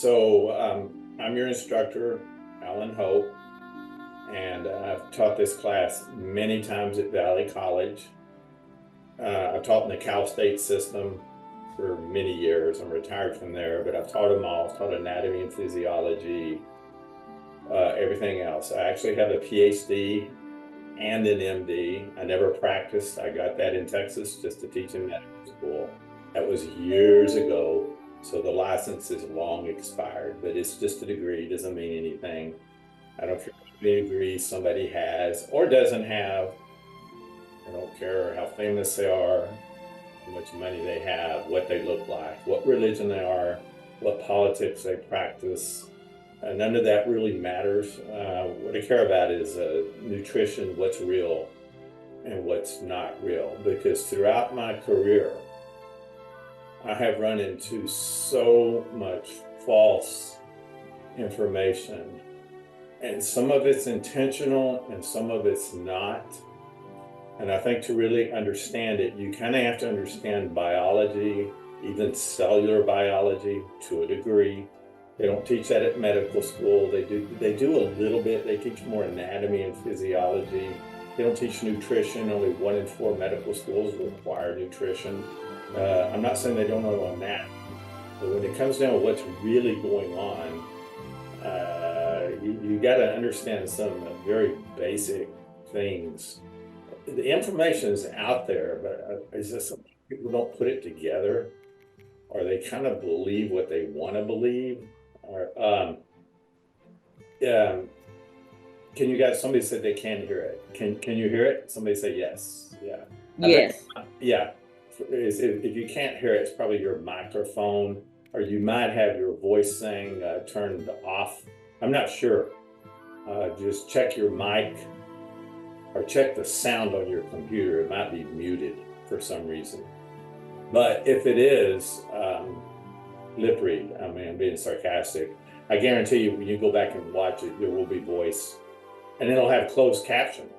I'm your instructor, Alan Hope, and I've taught this class many times at Valley College. I've taught in the Cal State system for many years. I'm retired from there, but I've taught them all. I've taught anatomy and physiology, everything else. I actually have a PhD and an MD. I never practiced. I got that in Texas just to teach in medical school. That was years ago. So the license is long expired, but it's just a degree, doesn't mean anything. I don't care how many degrees somebody has or doesn't have. I don't care how famous they are, how much money they have, what they look like, what religion they are, what politics they practice. None of that really matters. What I care about is nutrition, what's real and what's not real. Because throughout my career, I have run into so much false information, and some of it's intentional and some of it's not. And I think to really understand it, you kind of have to understand biology, even cellular biology to a degree. They don't teach that at medical school. They do a little bit. They teach more anatomy and physiology. They don't teach nutrition. Only 1 in 4 medical schools require nutrition. I'm not saying they don't know on that, but when it comes down to what's really going on, you got to understand some very basic things. The information is out there, but it's just some people don't put it together, or they kind of believe what they want to believe. Or can you guys? Somebody said they can't hear it. Can you hear it? Somebody say yes. Yeah. Yes. Yeah. If you can't hear it, it's probably your microphone, or you might have your voice thing turned off. I'm not sure. Just check your mic or check the sound on your computer. It might be muted for some reason. But if it is, lip read. I mean, I'm being sarcastic. I guarantee you, when you go back and watch it, there will be voice, and it'll have closed caption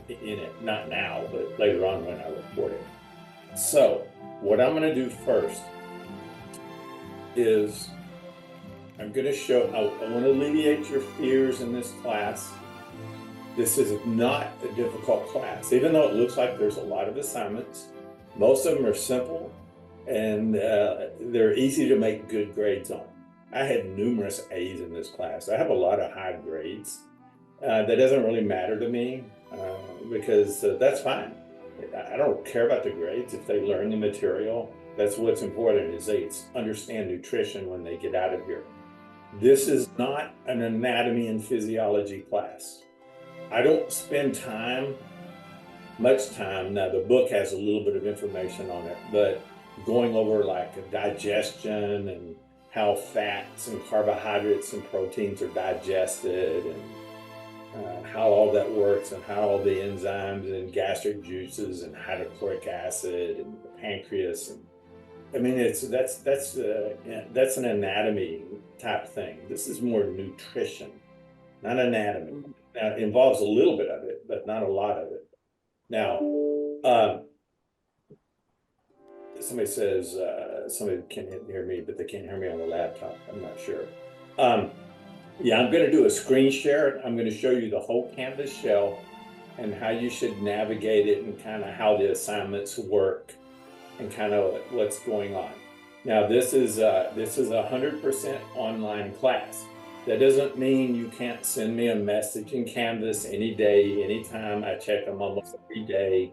in it. Not now, but later on when I record it. So what I'm going to do first is I'm going to show, I want to alleviate your fears in this class. This is not a difficult class, even though it looks like there's a lot of assignments. Most of them are simple, and they're easy to make good grades on. I had numerous A's in this class. I have a lot of high grades. That doesn't really matter to me because that's fine. I don't care about the grades. If they learn the material, that's what's important, is they understand nutrition when they get out of here. This is not an anatomy and physiology class. I don't spend much time. Now, the book has a little bit of information on it, but going over like digestion and how fats and carbohydrates and proteins are digested, and how all that works, and how all the enzymes and gastric juices and hydrochloric acid and the pancreas, and I mean, that's an anatomy type thing. This is more nutrition, not anatomy. Now, it involves a little bit of it, but not a lot of it. Now, somebody says somebody can hear me, but they can't hear me on the laptop. I'm not sure. Yeah, I'm going to do a screen share. I'm going to show you the whole Canvas shell and how you should navigate it, and kind of how the assignments work and kind of what's going on. Now, this is a 100% online class. That doesn't mean you can't send me a message in Canvas any day, anytime. I check them almost every day.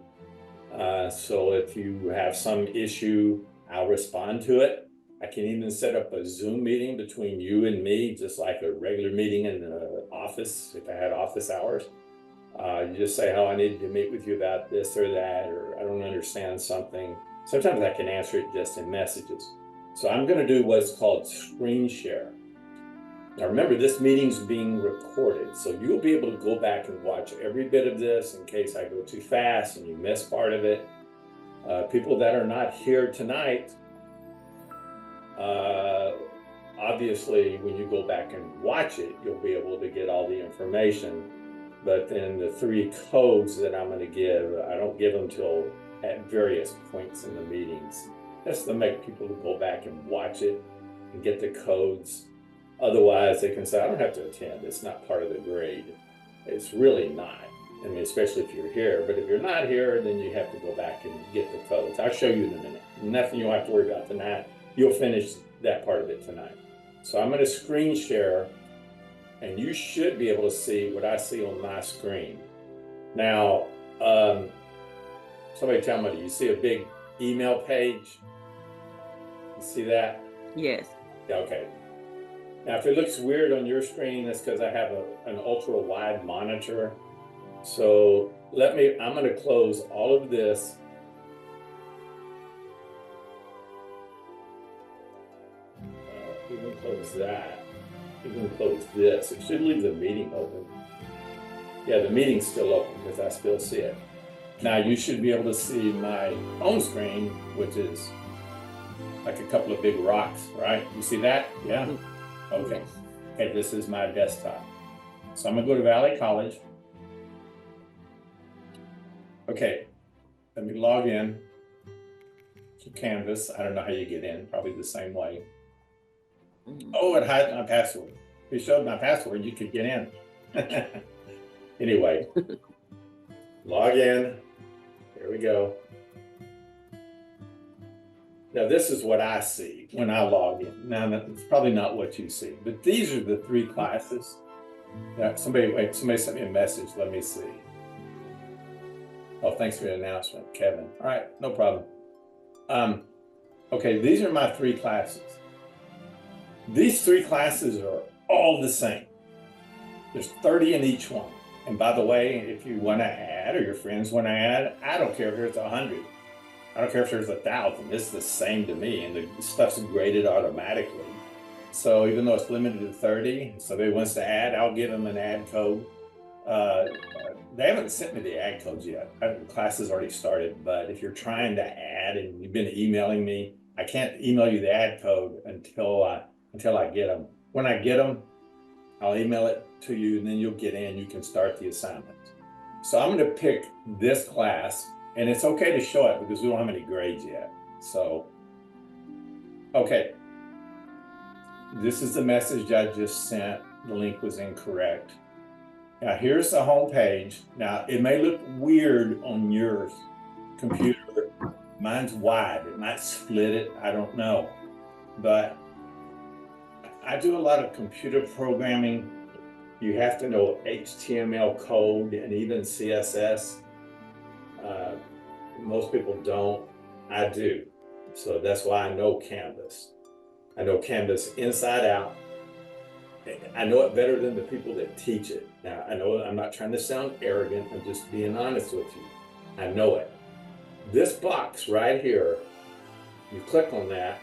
So if you have some issue, I'll respond to it. I can even set up a Zoom meeting between you and me, just like a regular meeting in the office, if I had office hours. You just say, oh, I need to meet with you about this or that, or I don't understand something. Sometimes I can answer it just in messages. So I'm going to do what's called screen share. Now remember, this meeting's being recorded, so you'll be able to go back and watch every bit of this in case I go too fast and you miss part of it. People that are not here tonight, obviously when you go back and watch it, you'll be able to get all the information. But then the 3 codes that I'm going to give, I don't give them till at various points in the meetings, just to make people go back and watch it and get the codes. Otherwise, they can say, I don't have to attend. It's not part of the grade. It's really not. I mean, especially if you're here. But if you're not here, then you have to go back and get the codes. I'll show you in a minute. Nothing you'll have to worry about tonight. You'll finish that part of it tonight. So I'm going to screen share, and you should be able to see what I see on my screen. Now, somebody tell me, do you see a big email page? You see that? Yes. Okay. Now, if it looks weird on your screen, that's because I have an ultra wide monitor. So I'm going to close all of this. We can close that. We can close this. It should leave the meeting open. Yeah, the meeting's still open because I still see it. Now you should be able to see my home screen, which is like a couple of big rocks, right? You see that? Yeah? Okay. Okay, this is my desktop. So I'm gonna go to Valley College. Okay, let me log in to Canvas. I don't know how you get in, probably the same way. Oh, it hides my password. If you showed my password, you could get in. Anyway, log in. Here we go. Now, this is what I see when I log in. Now, it's probably not what you see, but these are the 3 classes. Now, somebody sent me a message. Let me see. Oh, thanks for the announcement, Kevin. All right, no problem. Okay, these are my 3 classes. These 3 classes are all the same. There's 30 in each one. And by the way, if you want to add, or your friends want to add, I don't care if there's 100. I don't care if there's 1,000. It's the same to me, and the stuff's graded automatically. So even though it's limited to 30, if somebody wants to add, I'll give them an add code. They haven't sent me the add codes yet. The class has already started, but if you're trying to add and you've been emailing me, I can't email you the add code until I get them. When I get them, I'll email it to you, and then you'll get in. You can start the assignment. So I'm going to pick this class, and it's okay to show it because we don't have any grades yet. So, okay. This is the message I just sent. The link was incorrect. Now here's the home page. Now it may look weird on your computer. Mine's wide. It might split it. I don't know. But I do a lot of computer programming. You have to know HTML code and even CSS. Most people don't. I do. So that's why I know Canvas. I know Canvas inside out. I know it better than the people that teach it. Now, I know I'm not trying to sound arrogant. I'm just being honest with you. I know it. This box right here, you click on that,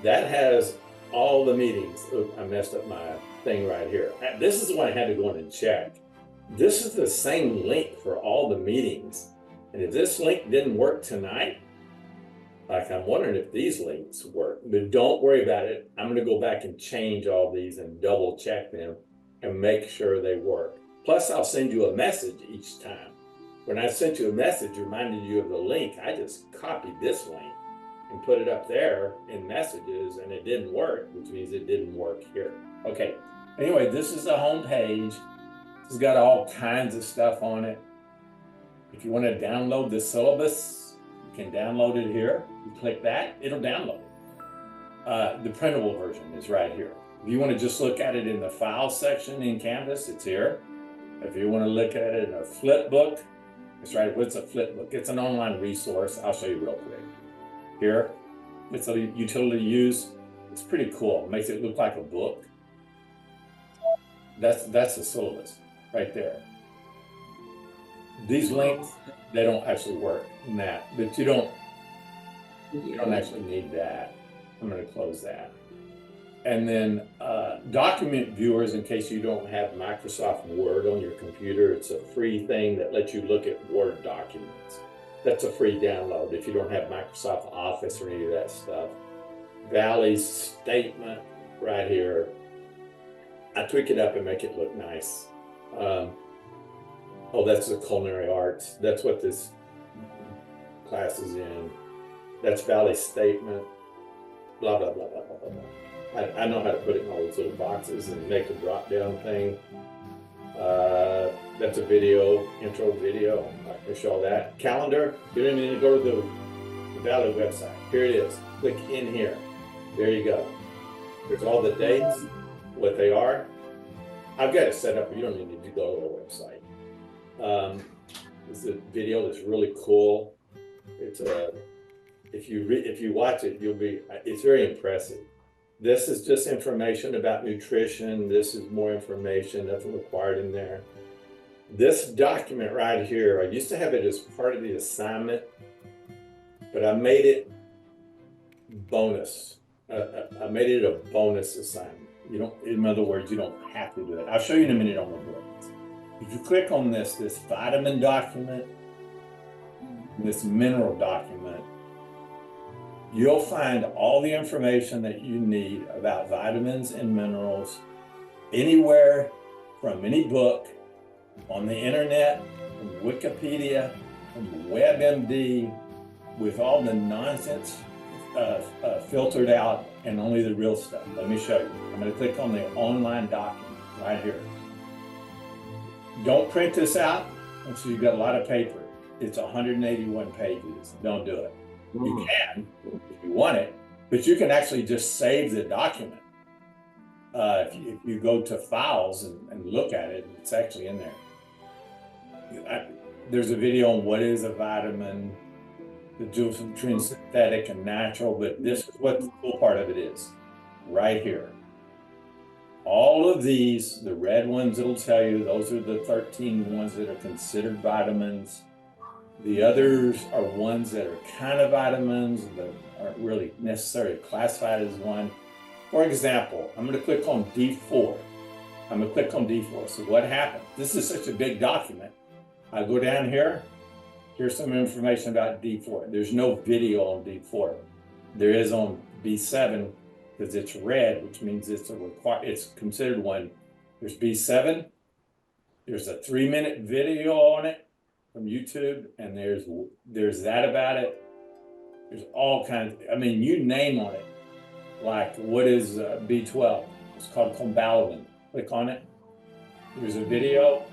that has all the meetings. Oop, I messed up my thing right here. This is the one I had to go in and check. This is the same link for all the meetings. And if this link didn't work tonight, like I'm wondering if these links work, but don't worry about it. I'm going to go back and change all these and double check them and make sure they work. Plus, I'll send you a message each time. When I sent you a message reminding you of the link, I just copied this link and put it up there in messages, and it didn't work, which means it didn't work here. Okay. Anyway, this is the home page. It's got all kinds of stuff on it. If you want to download the syllabus, you can download it here. You click that, it'll download it. The printable version is right here. If you want to just look at it in the file section in Canvas, it's here. If you want to look at it in a flip book, it's right. What's a flip book? It's an online resource. I'll show you real quick. Here, it's a utility to use. It's pretty cool. It makes it look like a book. That's the syllabus right there. These links, they don't actually work in that, but you don't actually need that. I'm going to close that. And then document viewers, in case you don't have Microsoft Word on your computer, it's a free thing that lets you look at Word documents. That's a free download if you don't have Microsoft Office or any of that stuff. Valley's statement right here. I tweak it up and make it look nice. Oh, that's the culinary arts. That's what this class is in. That's Valley's statement. Blah, blah, blah, blah, blah, blah. I know how to put it in all those little boxes and make a drop down thing. That's a video, intro video. I can show that. Calendar, you don't need to go to the Valley website. Here it is. Click in here. There you go. There's all the dates, what they are. I've got it set up. You don't even need to go to the website. This is a video that's really cool. It's if you watch it, it's very impressive. This is just information about nutrition. This is more information, nothing required in there. This document right here, I used to have it as part of the assignment, but I made it bonus. I made it a bonus assignment. In other words, you don't have to do it. I'll show you in a minute on the board. If you click on this vitamin document, this mineral document, you'll find all the information that you need about vitamins and minerals anywhere from any book, on the internet, from Wikipedia, from WebMD, with all the nonsense filtered out and only the real stuff. Let me show you. I'm going to click on the online document right here. Don't print this out until you've got a lot of paper. It's 181 pages. Don't do it. You can if you want it, but you can actually just save the document. If you go to files and look at it, it's actually in there. There's a video on what is a vitamin, the difference between synthetic and natural, but this is what the cool part of it is, right here. All of these, the red ones, it'll tell you, those are the 13 ones that are considered vitamins. The others are ones that are kind of vitamins that aren't really necessarily classified as one. For example, I'm going to click on D4. I'm going to click on D4. So what happened? This is such a big document. I go down here. Here's some information about D4. There's no video on D4. There is on B7 because it's red, which means it's considered one. There's B7. There's a 3-minute video on it from YouTube, and there's that about it. There's all kinds. You name on it. Like what is B12? It's called Combalvin. Click on it. There's a video,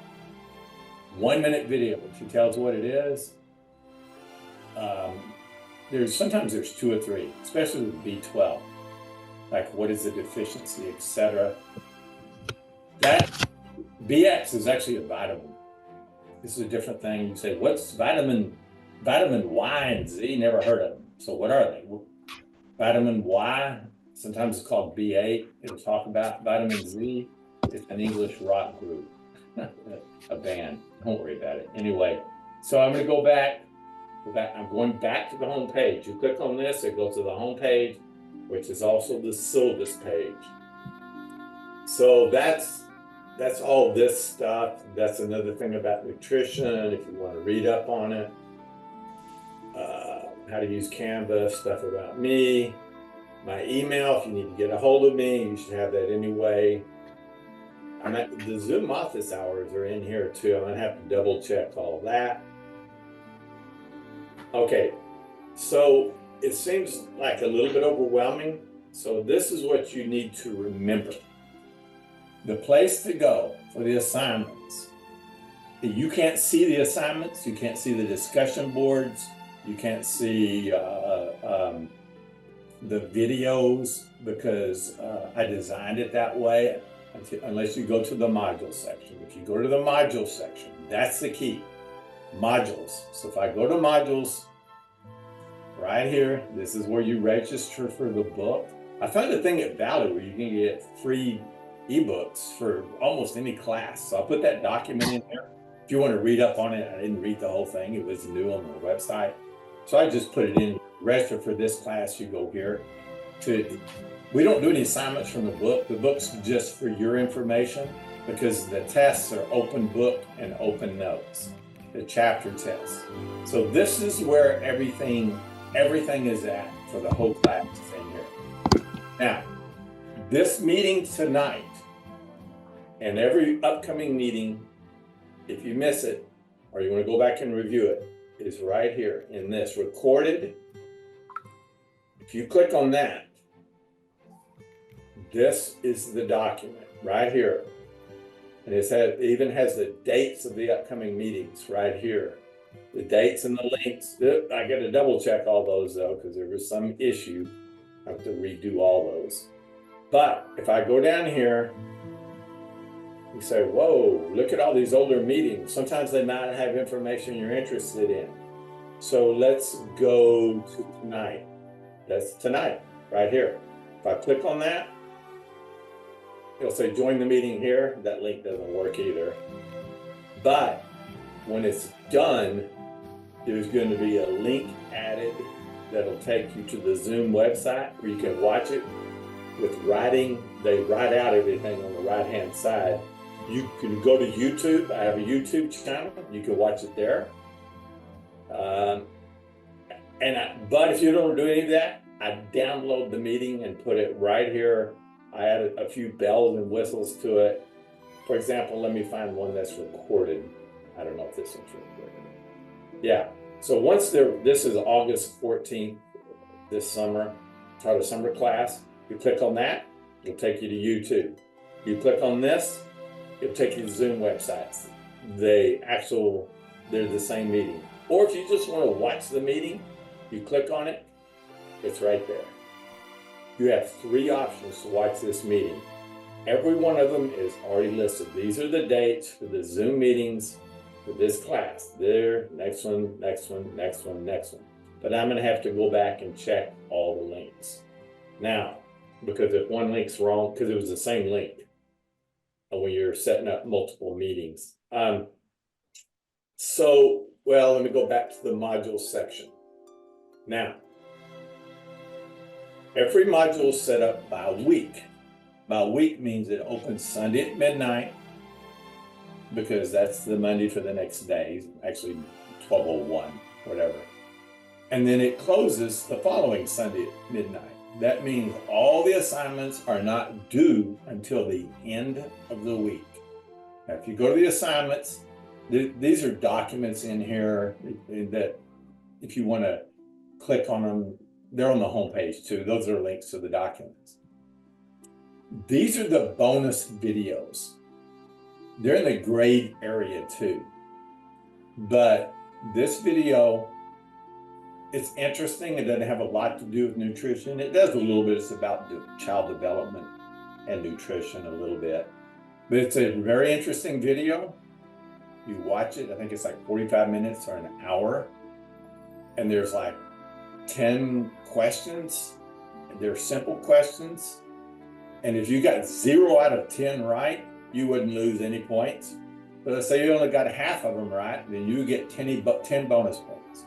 1-minute video, which tells what it is. Sometimes there's 2 or 3, especially with B12. Like what is the deficiency, etc. That BX is actually a vitamin. This is a different thing. You say, what's vitamin Y and Z? Never heard of them. So what are they? Vitamin Y, sometimes it's called B8. It'll talk about vitamin Z. It's an English rock group, a band. Don't worry about it. Anyway, so I'm going to go back. I'm going back to the home page. You click on this, it goes to the home page, which is also the syllabus page. So that's all this stuff. That's another thing about nutrition, if you want to read up on it. How to use Canva, stuff about me. My email, if you need to get a hold of me, you should have that anyway. The Zoom office hours are in here too. I'm going to have to double check all that. Okay, so it seems like a little bit overwhelming. So this is what you need to remember. The place to go for the assignments. You can't see the assignments. You can't see the discussion boards. You can't see the videos because I designed it that way unless you go to the module section. If you go to the module section, that's the key. Modules. So if I go to modules, right here, this is where you register for the book. I found a thing at Valley where you can get free ebooks for almost any class. So I'll put that document in there. If you want to read up on it, I didn't read the whole thing. It was new on the website. So I just put it in, register for this class, you go here. We don't do any assignments from the book. The book's just for your information because the tests are open book and open notes, the chapter tests. So this is where everything is at for the whole class in here. Now, this meeting tonight and every upcoming meeting, if you miss it or you want to go back and review it, is right here in this recorded. If you click on that, This is the document right here. And it even has the dates of the upcoming meetings right here. The dates and the links. I got to double check all those though, because there was some issue. I have to redo all those. But if I go down here, you say, whoa, look at all these older meetings. Sometimes they might have information you're interested in. So let's go to tonight. That's tonight, right here. If I click on that, it'll say join the meeting here. That link doesn't work either. But when it's done, there's going to be a link added that'll take you to the Zoom website where you can watch it with writing. They write out everything on the right-hand side. You can go to YouTube. I have a YouTube channel. You can watch it there. But if you don't do any of that, I download the meeting and put it right here. I added a few bells and whistles to it. For example, let me find one that's recorded. I don't know if this one's recorded. Yeah. So once this is August 14th, this summer, taught a summer class. You click on that, it'll take you to YouTube. You click on this, it'll take you to Zoom websites. They're the same meeting. Or if you just want to watch the meeting, you click on it, it's right there. You have 3 options to watch this meeting. Every one of them is already listed. These are the dates for the Zoom meetings for this class. There, next one, next one, next one, next one. But I'm going to have to go back and check all the links. Now, because if one link's wrong, because it was the same link when you're setting up multiple meetings. Well, let me go back to the modules section. Now, every module is set up by week. By week means it opens Sunday at midnight, because that's the Monday for the next day, actually 12:01, whatever. And then it closes the following Sunday at midnight. That means all the assignments are not due until the end of the week. Now, if you go to the assignments, these are documents in here that if you want to click on them, they're on the home page too. Those are links to the documents. These are the bonus videos. They're in the grade area too. But this video, it's interesting. It doesn't have a lot to do with nutrition. It does a little bit. It's about child development and nutrition a little bit. But it's a very interesting video. You watch it, I think it's like 45 minutes or an hour. And there's like 10 questions. They're simple questions. And if you got 0 out of 10 right, you wouldn't lose any points. But let's say you only got half of them right, then you get 10 bonus points.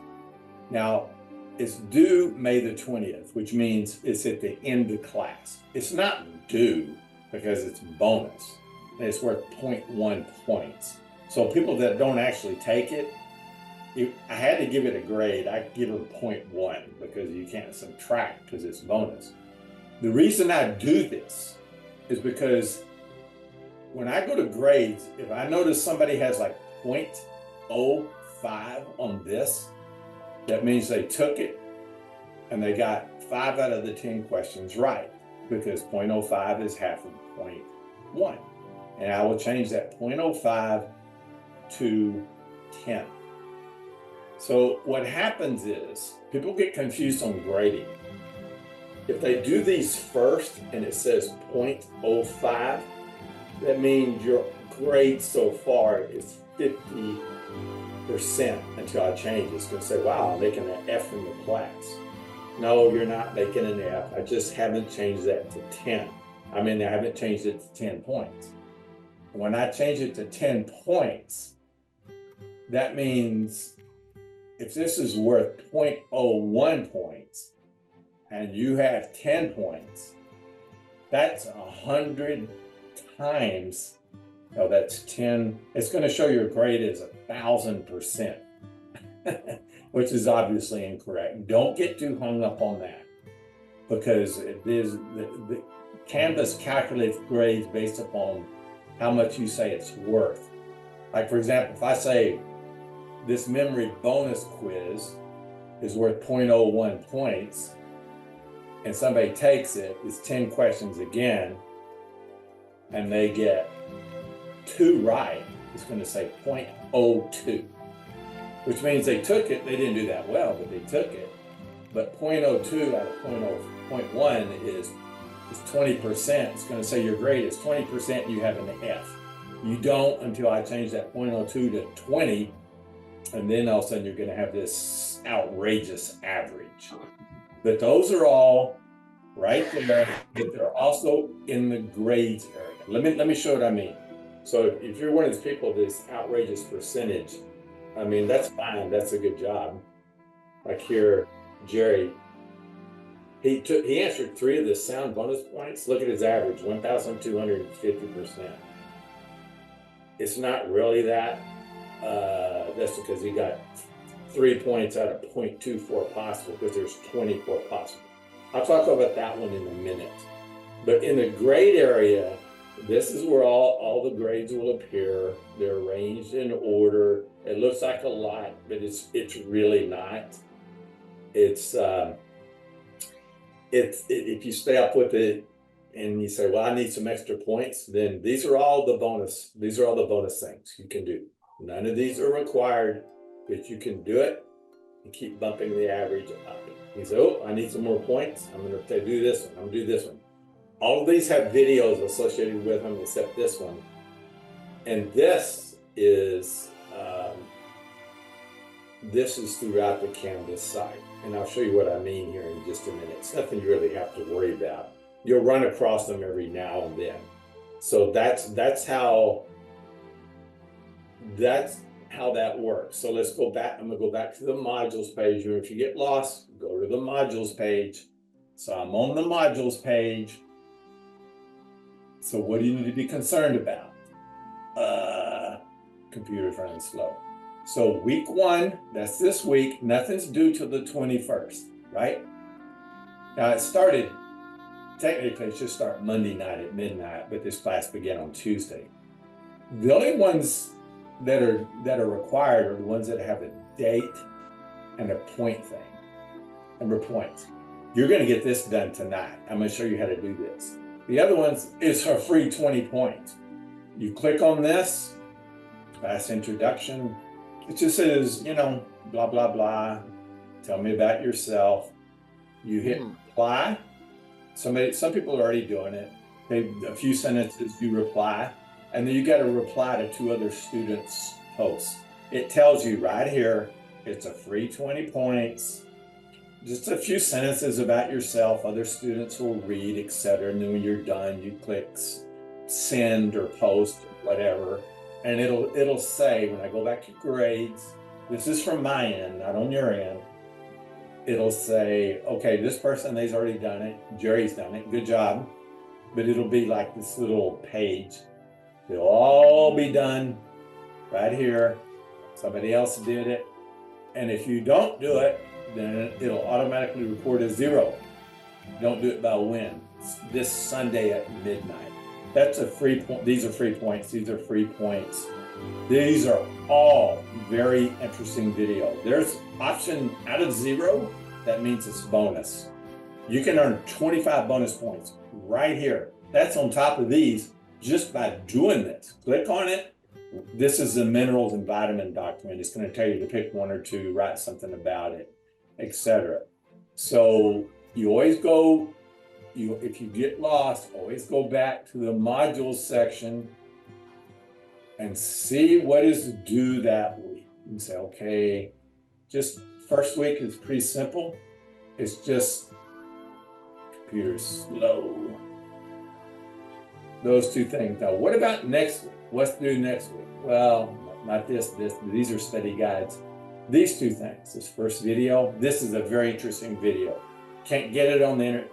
Now, it's due May the 20th, which means it's at the end of class. It's not due because it's bonus. And it's worth 0.1 points. So people that don't actually take it, I had to give it a grade. I give it 0.1 because you can't subtract because it's bonus. The reason I do this is because when I go to grades, if I notice somebody has like 0.05 on this, that means they took it and they got 5 out of the 10 questions right, because 0.05 is half of 0.1. And I will change that 0.05 to 10. So what happens is people get confused on grading. If they do these first and it says 0.05, that means your grade so far is 50% until I change it. It's going to say, wow, I'm making an F in the class. No, you're not making an F. I just haven't changed that to 10. I haven't changed it to 10 points. When I change it to 10 points, that means if this is worth 0.01 points and you have 10 points, that's 100 times. No, that's 10. It's going to show your grade is 1,000%, which is obviously incorrect. Don't get too hung up on that, because it is the Canvas calculates grades based upon how much you say it's worth. Like, for example, if I say this memory bonus quiz is worth 0.01 points, and somebody takes it, it's 10 questions again, and they get 2 right, it's going to say 0.02, which means they took it. They didn't do that well, but they took it. But 0.02 out of 0.1 is 20%. It's going to say your grade is 20%, you have an F. You don't until I change that 0.02 to 20, and then all of a sudden you're going to have this outrageous average. But those are all right there, but they're also in the grades area. Let me show what I mean. So if you're one of these people, this outrageous percentage, I mean, that's fine. That's a good job. Like here, Jerry, he answered 3 of the sound bonus points. Look at his average, 1,250%. It's not really that. That's because he got 3 points out of 0.24 possible, because there's 24 possible. I'll talk about that one in a minute. But in the grade area, this is where all the grades will appear. They're arranged in order. It looks like a lot, but it's really not. It's if you stay up with it and you say, well, I need some extra points, then these are all the bonus things you can do. None of these are required, but you can do it and keep bumping the average up. You say, oh, I need some more points. I'm going to do this one. I'm going to do this one. All of these have videos associated with them, except this one. And this is throughout the Canvas site. And I'll show you what I mean here in just a minute. It's nothing you really have to worry about. You'll run across them every now and then. So that's how that works. So let's go back. I'm going to go back to the modules page. If you get lost, go to the modules page. So I'm on the modules page. So what do you need to be concerned about? Computer's running slow. So week 1, that's this week, nothing's due till the 21st, right? Now it started, technically it should start Monday night at midnight, but this class began on Tuesday. The only ones that are required are the ones that have a date and a point thing, number of points. You're going to get this done tonight. I'm going to show you how to do this. The other ones is for free 20 points. You click on this, class introduction. It just says, blah, blah, blah. Tell me about yourself. You hit reply. Some people are already doing it. A few sentences, you reply. And then you got to reply to 2 other students' posts. It tells you right here, it's a free 20 points. Just a few sentences about yourself, other students will read, etc. And then when you're done, you click send or post or whatever. And it'll say, when I go back to grades, this is from my end, not on your end. It'll say, okay, this person, they've already done it. Jerry's done it, good job. But it'll be like this little page. It'll all be done right here. Somebody else did it. And if you don't do it, then it'll automatically record a 0. Don't do it by when. It's this Sunday at midnight. That's a free point. These are free points. These are free points. These are all very interesting videos. There's option out of 0. That means it's bonus. You can earn 25 bonus points right here. That's on top of these just by doing this. Click on it. This is the minerals and vitamin document. It's going to tell you to pick 1 or 2, write something about it, etc. So you always go, if you get lost, always go back to the modules section and see what is due that week. You say, okay, just first week is pretty simple. It's just computer's slow. Those 2 things. Now, what about next week? What's due next week? Well, not this. These are study guides. These 2 things. This first video. This is a very interesting video. Can't get it on the internet.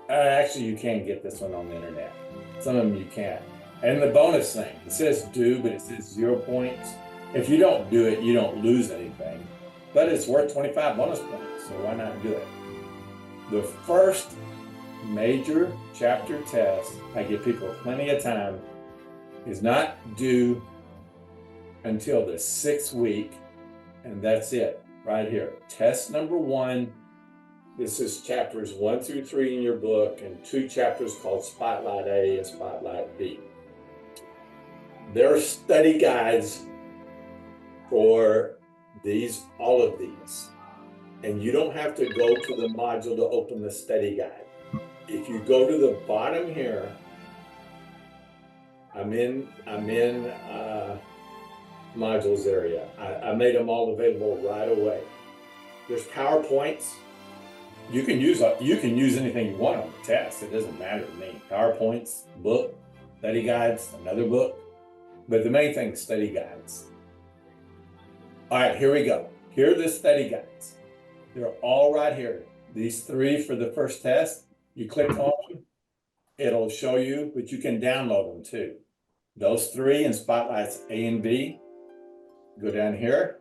Actually, you can get this one on the internet. Some of them you can't. And the bonus thing. It says due, but it says 0 points. If you don't do it, you don't lose anything. But it's worth 25 bonus points, so why not do it? The first major chapter test, I give people plenty of time, is not due until the 6th week, and that's it right here. Test number 1, This is chapters 1 through 3 in your book, and 2 chapters called Spotlight A and Spotlight B. There are study guides for all of these. And you don't have to go to the module to open the study guide. If you go to the bottom here, I'm in modules area. I made them all available right away. There's PowerPoints. You can use anything you want on the test. It doesn't matter to me. PowerPoints, book, study guides, another book. But the main thing is study guides. All right, here we go. Here are the study guides. They're all right here. These 3 for the first test. You click on them, it'll show you, but you can download them too. Those 3 in Spotlights A and B. Go down here.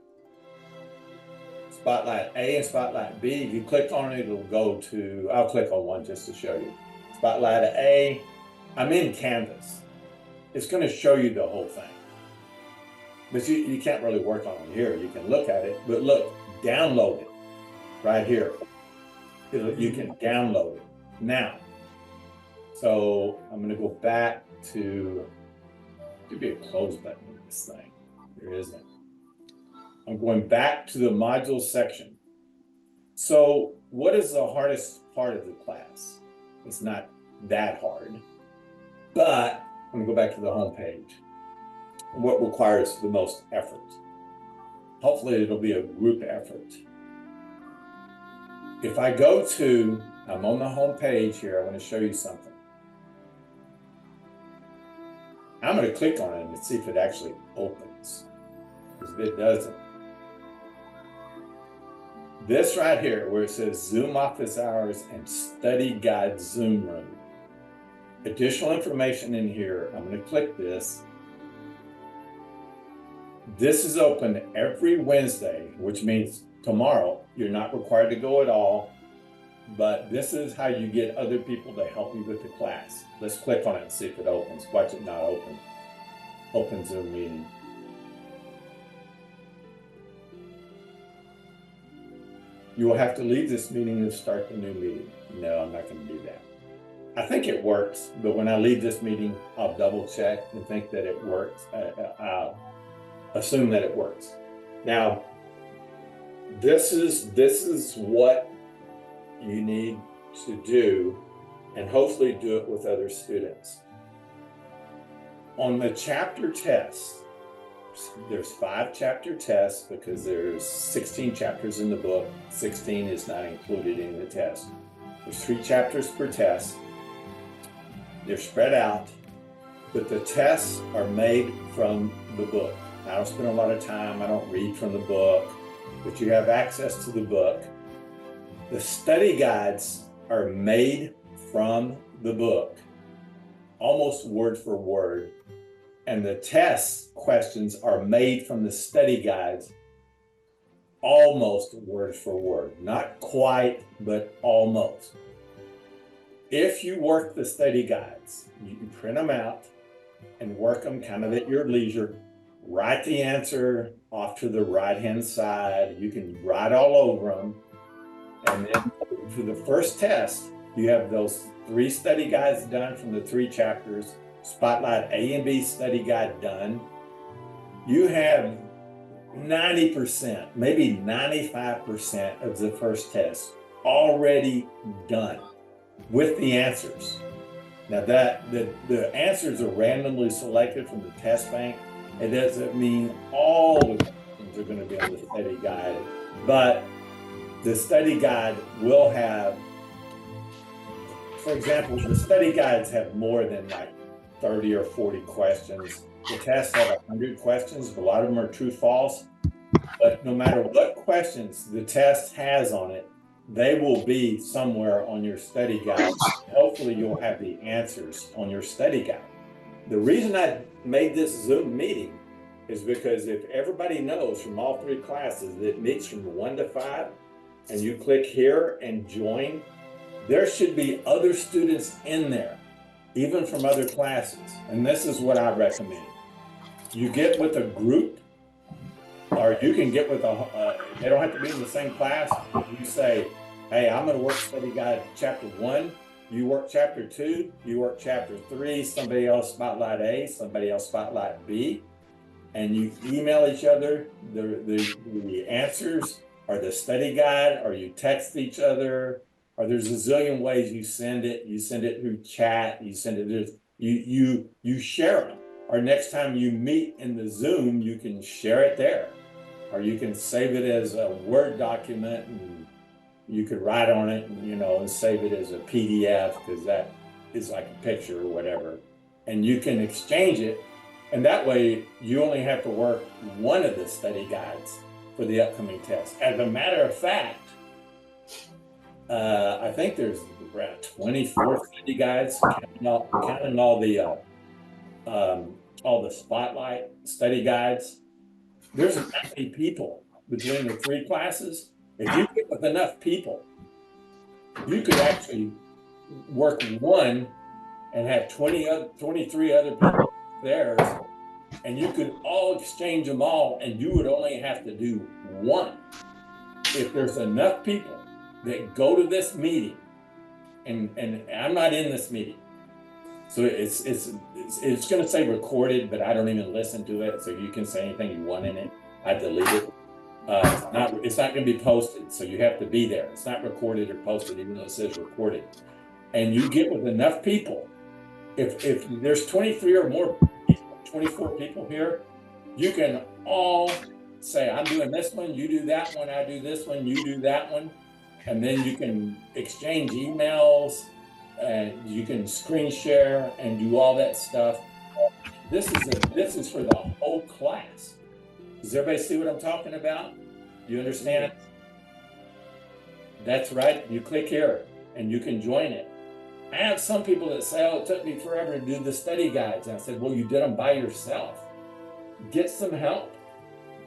Spotlight A and Spotlight B. If you click on it, it'll go to, I'll click on one just to show you. Spotlight A, I'm in Canvas. It's going to show you the whole thing. But you can't really work on it here. You can look at it, but look, download it right here. You can download it now. So I'm going to go back to, there be a close button in this thing. There isn't. I'm going back to the modules section. So what is the hardest part of the class? It's not that hard, but I'm going to go back to the home page. What requires the most effort? Hopefully it'll be a group effort. If I go to, I'm on the home page here, I want to show you something. I'm going to click on it and see if it actually opens. Because if it doesn't. This right here, where it says Zoom office hours and study guide Zoom room. Additional information in here, I'm going to click this. This is open every Wednesday, which means tomorrow you're not required to go at all, but this is how you get other people to help you with the class. Let's click on it and see if it opens. Watch it not open. Open Zoom meeting. You will have to leave this meeting and start the new meeting. No, I'm not going to do that. I think it works, but when I leave this meeting, I'll double check and think that it works. I'll assume that it works. Now, this is what you need to do, and hopefully do it with other students. On the chapter tests, there's 5 chapter tests because there's 16 chapters in the book. 16 is not included in the test. There's 3 chapters per test. They're spread out, but the tests are made from the book. I don't spend a lot of time, I don't read from the book, but you have access to the book. The study guides are made from the book, almost word for word, and the test questions are made from the study guides, almost word for word. Not quite, but almost. If you work the study guides, you can print them out and work them kind of at your leisure. Write the answer off to the right-hand side. You can write all over them. And then for the first test, you have those 3 study guides done from the 3 chapters, Spotlight A and B study guide done. You have 90%, maybe 95% of the first test already done with the answers. Now that the answers are randomly selected from the test bank, it doesn't mean all the questions are going to be on the study guide, but the study guide will have, for example, the study guides have more than like 30 or 40 questions. The tests have 100 questions. A lot of them are true, false. But no matter what questions the test has on it, they will be somewhere on your study guide. Hopefully you'll have the answers on your study guide. The reason I made this Zoom meeting is because if everybody knows from all 3 classes that it meets from 1 to 5, and you click here and join, there should be other students in there, even from other classes. And this is what I recommend. You get with a group, or you can get with they don't have to be in the same class. You say, Hey, I'm going to work study guide chapter 1. You work chapter 2. You work chapter 3. Somebody else spotlight A. Somebody else spotlight B. And you email each other the answers or the study guide, or you text each other, or there's a zillion ways you send it. You send it through chat. You send it. You share them. Or next time you meet in the Zoom, you can share it there, or you can save it as a Word document, and you could write on it, and save it as a PDF, because that is like a picture or whatever, and you can exchange it. And that way, you only have to work one of the study guides for the upcoming test. As a matter of fact, I think there's around 24 study guides, counting all the spotlight study guides. There's 90 people between the 3 classes. If you get with enough people, you could actually work one and have 23 other people theirs, and you could all exchange them all, and you would only have to do one. If there's enough people that go to this meeting, and I'm not in this meeting, so it's going to say recorded, but I don't even listen to it, so you can say anything you want in it. I delete it. It's not going to be posted, so you have to be there. It's not recorded or posted, even though it says recorded. And you get with enough people. If there's 23 or more, 24 people here, you can all say, I'm doing this one, you do that one, I do this one, you do that one. And then you can exchange emails, and you can screen share and do all that stuff. This is for the whole class. Does everybody see what I'm talking about? You understand? That's right. You click here and you can join it. I have some people that say, oh, it took me forever to do the study guides. And I said, well, you did them by yourself. Get some help,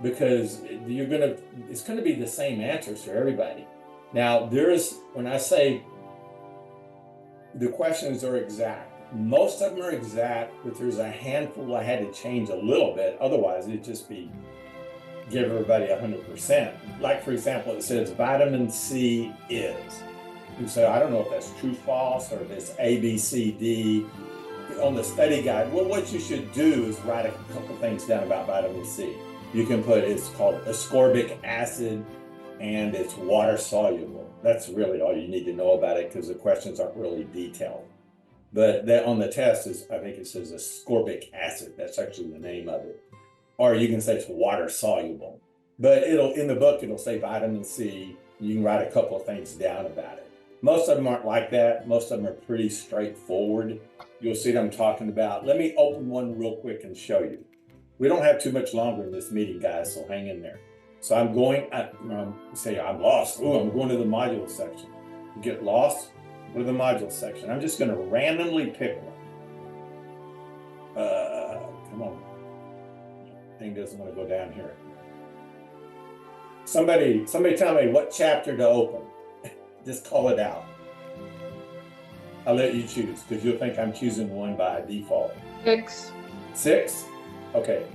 because it's going to be the same answers for everybody. Now, when I say the questions are exact, most of them are exact, but there's a handful I had to change a little bit. Otherwise, it'd just be give everybody 100%. Like, for example, it says vitamin C is. You say, I don't know if that's true, false, or if it's A, B, C, D. On the study guide, well, what you should do is write a couple things down about vitamin C. You can put, it's called ascorbic acid, and it's water soluble. That's really all you need to know about it, because the questions aren't really detailed. But that on the test I think it says ascorbic acid. That's actually the name of it. Or you can say it's water soluble. But in the book, it'll say vitamin C. You can write a couple of things down about it. Most of them aren't like that. Most of them are pretty straightforward. You'll see what I'm talking about. Let me open one real quick and show you. We don't have too much longer in this meeting, guys, so hang in there. So I'm going, say I'm lost. Oh, I'm going to the module section. You get lost, go to the module section. I'm just going to randomly pick one. Come on. Thing doesn't want to go down here. Somebody tell me what chapter to open. Just call it out. I'll let you choose, because you'll think I'm choosing one by default. 6. 6? Okay.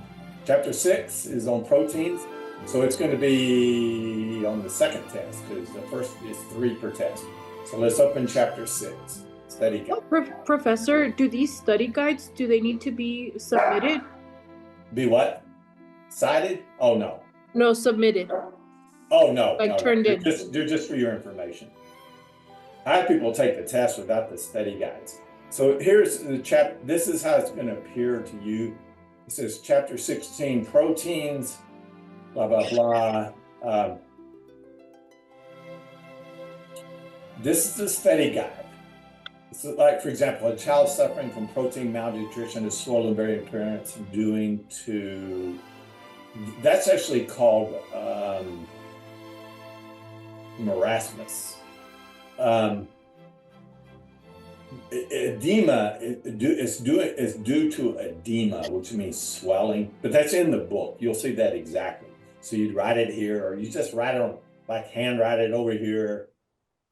Chapter 6 is on proteins. So it's going to be on the second test, because the first is 3 per test. So let's open chapter 6. Study guide. Oh, Professor, do these study guides, do they need to be submitted? Be what? Cited? Oh, no. No, submitted. Oh, no. Like no, turned in. They're just for your information. I have people take the test without the study guides. So here's the chapter. This is how it's going to appear to you. It says chapter 16, proteins, blah, blah, blah. This is the study guide. So like, for example, a child suffering from protein malnutrition is swollen berry appearance due to, that's actually called marasmus. Edema is due to edema, which means swelling, but that's in the book. You'll see that exactly. So you'd write it here, or you just write it on, like handwrite it over here.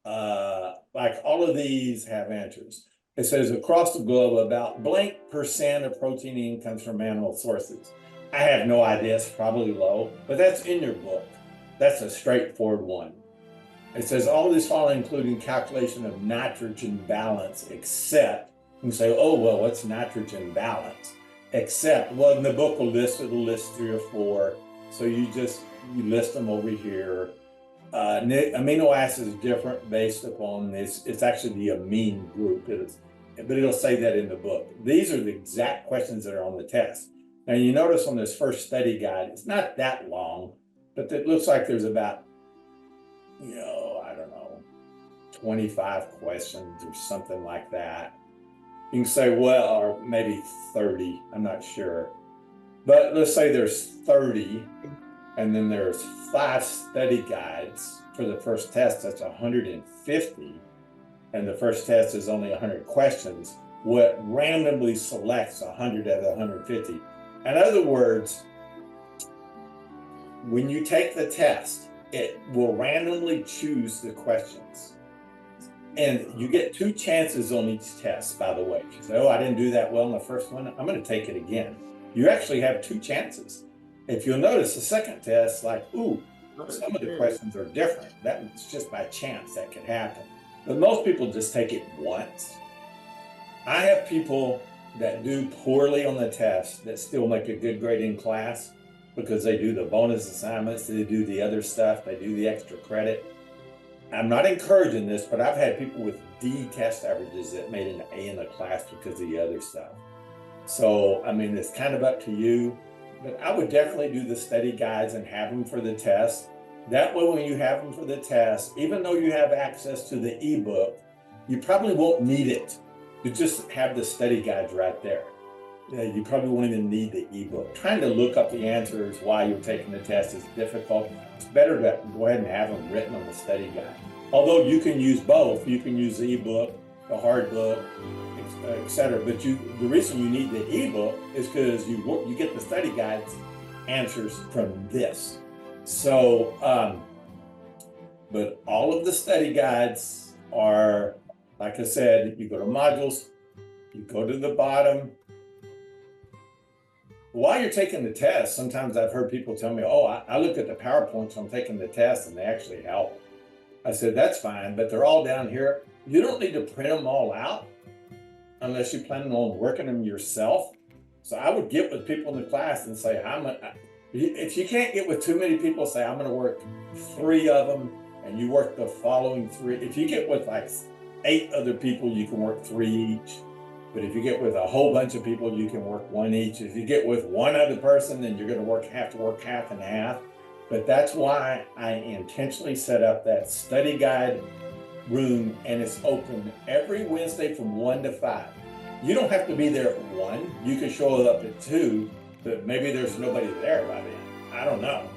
Like all of these have answers. It says across the globe, about blank % of protein comes from animal sources. I have no idea, it's probably low, but that's in your book. That's a straightforward one. It says all this following, including calculation of nitrogen balance, except, you can say, oh, well, what's nitrogen balance? Except, well, in the book it'll list 3 or 4. So you list them over here. Amino acids is different based upon this. It's actually the amine group. But it'll say that in the book. These are the exact questions that are on the test. Now you notice on this first study guide, it's not that long, but it looks like there's about, I don't know, 25 questions or something like that. You can say, well, or maybe 30, I'm not sure. But let's say there's 30, and then there's 5 study guides for the first test, that's 150. And the first test is only 100 questions. What randomly selects 100 out of 150. In other words, when you take the test, it will randomly choose the questions. And you get 2 chances on each test, by the way. If you say, oh, I didn't do that well in the first one, I'm going to take it again. You actually have 2 chances. If you'll notice the second test, like, ooh, some of the questions are different. That's just by chance that could happen. But most people just take it once. I have people that do poorly on the test that still make a good grade in class because they do the bonus assignments, they do the other stuff, they do the extra credit. I'm not encouraging this, but I've had people with D test averages that made an A in the class because of the other stuff. So, I mean, it's kind of up to you, but I would definitely do the study guides and have them for the test. That way, when you have them for the test, even though you have access to the ebook, you probably won't need it. You just have the study guides right there. You probably won't even need the ebook. Trying to look up the answers while you're taking the test is difficult. It's better to go ahead and have them written on the study guide. Although you can use both. You can use the ebook, the hard book, etc. But the reason you need the ebook is because you get the study guides answers from this. So, but all of the study guides are, like I said, you go to modules, you go to the bottom. While you're taking the test, sometimes I've heard people tell me, oh, I look at the PowerPoints when I'm taking the test and they actually help. I said, that's fine, but they're all down here. You don't need to print them all out unless you're planning on working them yourself. So I would get with people in the class and say, if you can't get with too many people, say, I'm going to work 3 of them and you work the following 3. If you get with like 8 other people, you can work 3 each. But if you get with a whole bunch of people, you can work 1 each. If you get with 1 other person, then you're going to have to work half and half. But that's why I intentionally set up that study guide room, and it's open every Wednesday from 1 to 5. You don't have to be there at 1. You can show up at 2, but maybe there's nobody there by then. I don't know.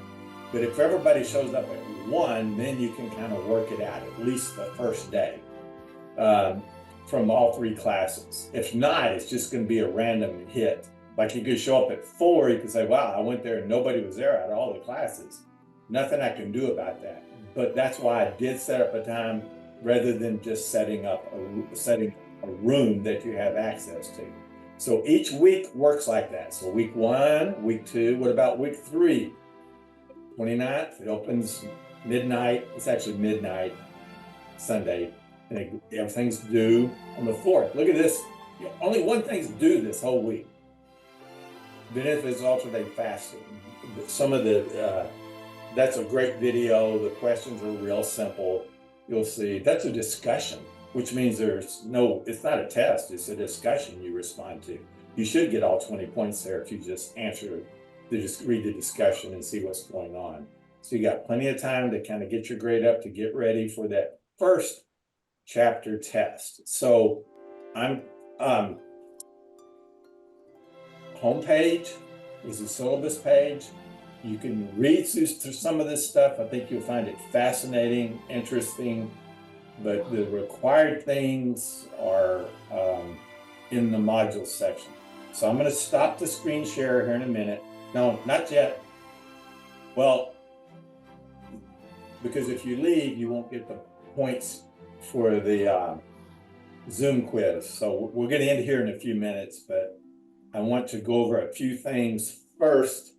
But if everybody shows up at 1, then you can kind of work it out, at least the first day. From all 3 classes. If not, it's just going to be a random hit. Like you could show up at 4, you could say, wow, I went there and nobody was there out of all the classes. Nothing I can do about that. But that's why I did set up a time rather than just setting a room that you have access to. So each week works like that. So week 1, week 2, what about week 3? 29th, it opens midnight. It's actually midnight Sunday. And everything's due on the 4th. Look at this. Only one thing's due this whole week. Benefits alternate fasting. Some of that's a great video. The questions are real simple. You'll see that's a discussion, which means it's not a test. It's a discussion you respond to. You should get all 20 points there if you just read the discussion and see what's going on. So you got plenty of time to kind of get your grade up to get ready for that first chapter test. So I'm homepage is the syllabus page. You can read through some of this stuff. I think you'll find it fascinating, interesting, but the required things are in the module section. So I'm going to stop the screen share here in a minute. No, not yet. Well, because if you leave, you won't get the points for the Zoom quiz. So we're going to end here in a few minutes, but I want to go over a few things first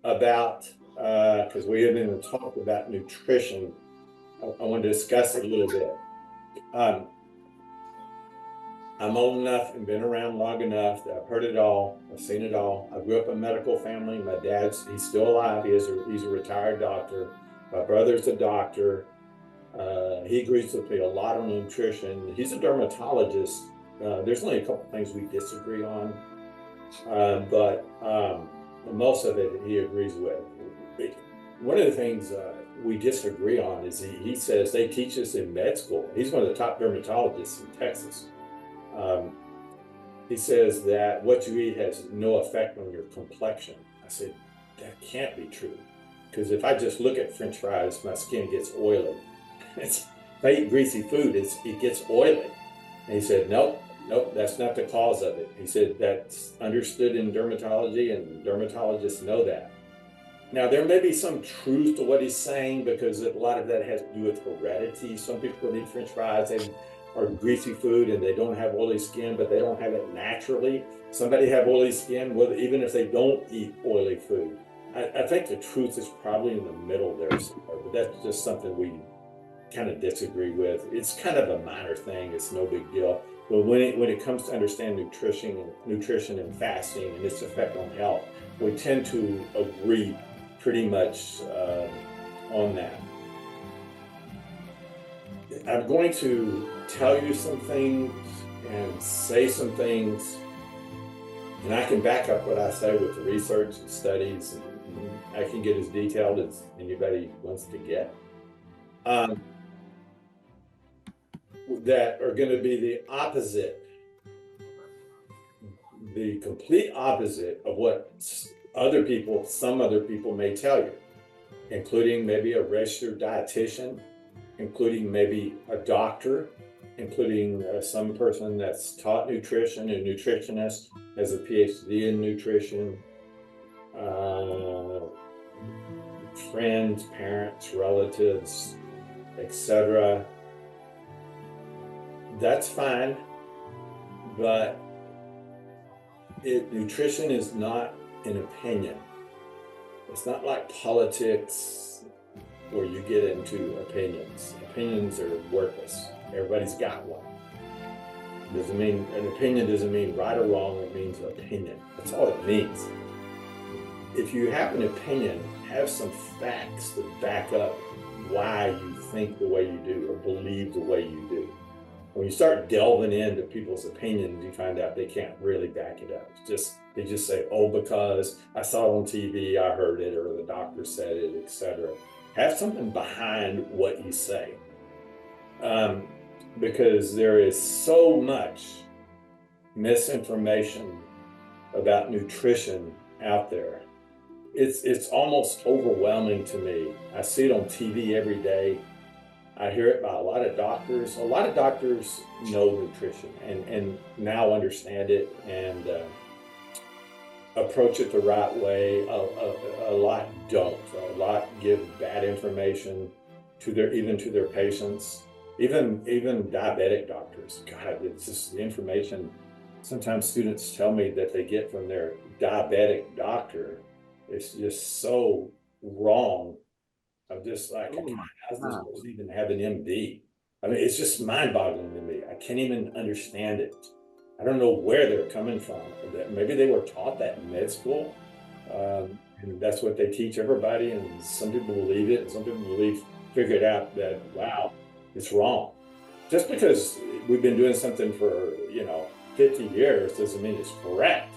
about, because we haven't even talked about nutrition I want to discuss it a little bit. Um, I'm old enough and been around long enough that I've heard it all. I've seen it all. I grew up in a medical family. My he's still alive. He's a retired doctor. My brother's a doctor. He agrees with me a lot on nutrition. He's a dermatologist. There's only a couple things we disagree on, but most of it he agrees with. One of the things we disagree on is he says they teach us in med school. He's one of the top dermatologists in Texas. Um, he says that what you eat has no effect on your complexion. I said, that can't be true. Because if I just look at French fries, my skin gets oily. If I eat greasy food, it gets oily. And he said, nope, that's not the cause of it. He said, that's understood in dermatology, and dermatologists know that. Now, there may be some truth to what he's saying, because a lot of that has to do with heredity. Some people eat French fries or greasy food and they don't have oily skin, but they don't have it naturally. Somebody have oily skin, even if they don't eat oily food. I think the truth is probably in the middle there somewhere, but that's just something we kind of disagree with. It's kind of a minor thing. It's no big deal. But when it comes to understand nutrition and fasting and its effect on health, we tend to agree pretty much on that. I'm going to tell you some things and say some things, and I can back up what I say with the research and studies, and I can get as detailed as anybody wants to get. That are going to be the opposite, the complete opposite of what some other people may tell you, including maybe a registered dietitian, including maybe a doctor, including some person that's taught nutrition, a nutritionist, has a PhD in nutrition, friends, parents, relatives, etc. That's fine, but nutrition is not an opinion. It's not like politics where you get into opinions. Opinions are worthless. Everybody's got one. An opinion doesn't mean right or wrong. It means opinion. That's all it means. If you have an opinion, have some facts to back up why you think the way you do or believe the way you do. When you start delving into people's opinions, you find out they can't really back it up. They just say, oh, because I saw it on TV, I heard it, or the doctor said it, etc. Have something behind what you say. Because there is so much misinformation about nutrition out there. It's almost overwhelming to me. I see it on TV every day. I hear it by a lot of doctors. A lot of doctors know nutrition and now understand it and approach it the right way. A lot don't. A lot give bad information to their patients. Even diabetic doctors. God, it's just the information. Sometimes students tell me that they get from their diabetic doctor. It's just so wrong. I'm just like, how's this person even have an MD? I mean, it's just mind-boggling to me. I can't even understand it. I don't know where they're coming from. Maybe they were taught that in med school, and that's what they teach everybody. And some people believe it, and some people figured out that, wow, it's wrong. Just because we've been doing something for 50 years doesn't mean it's correct.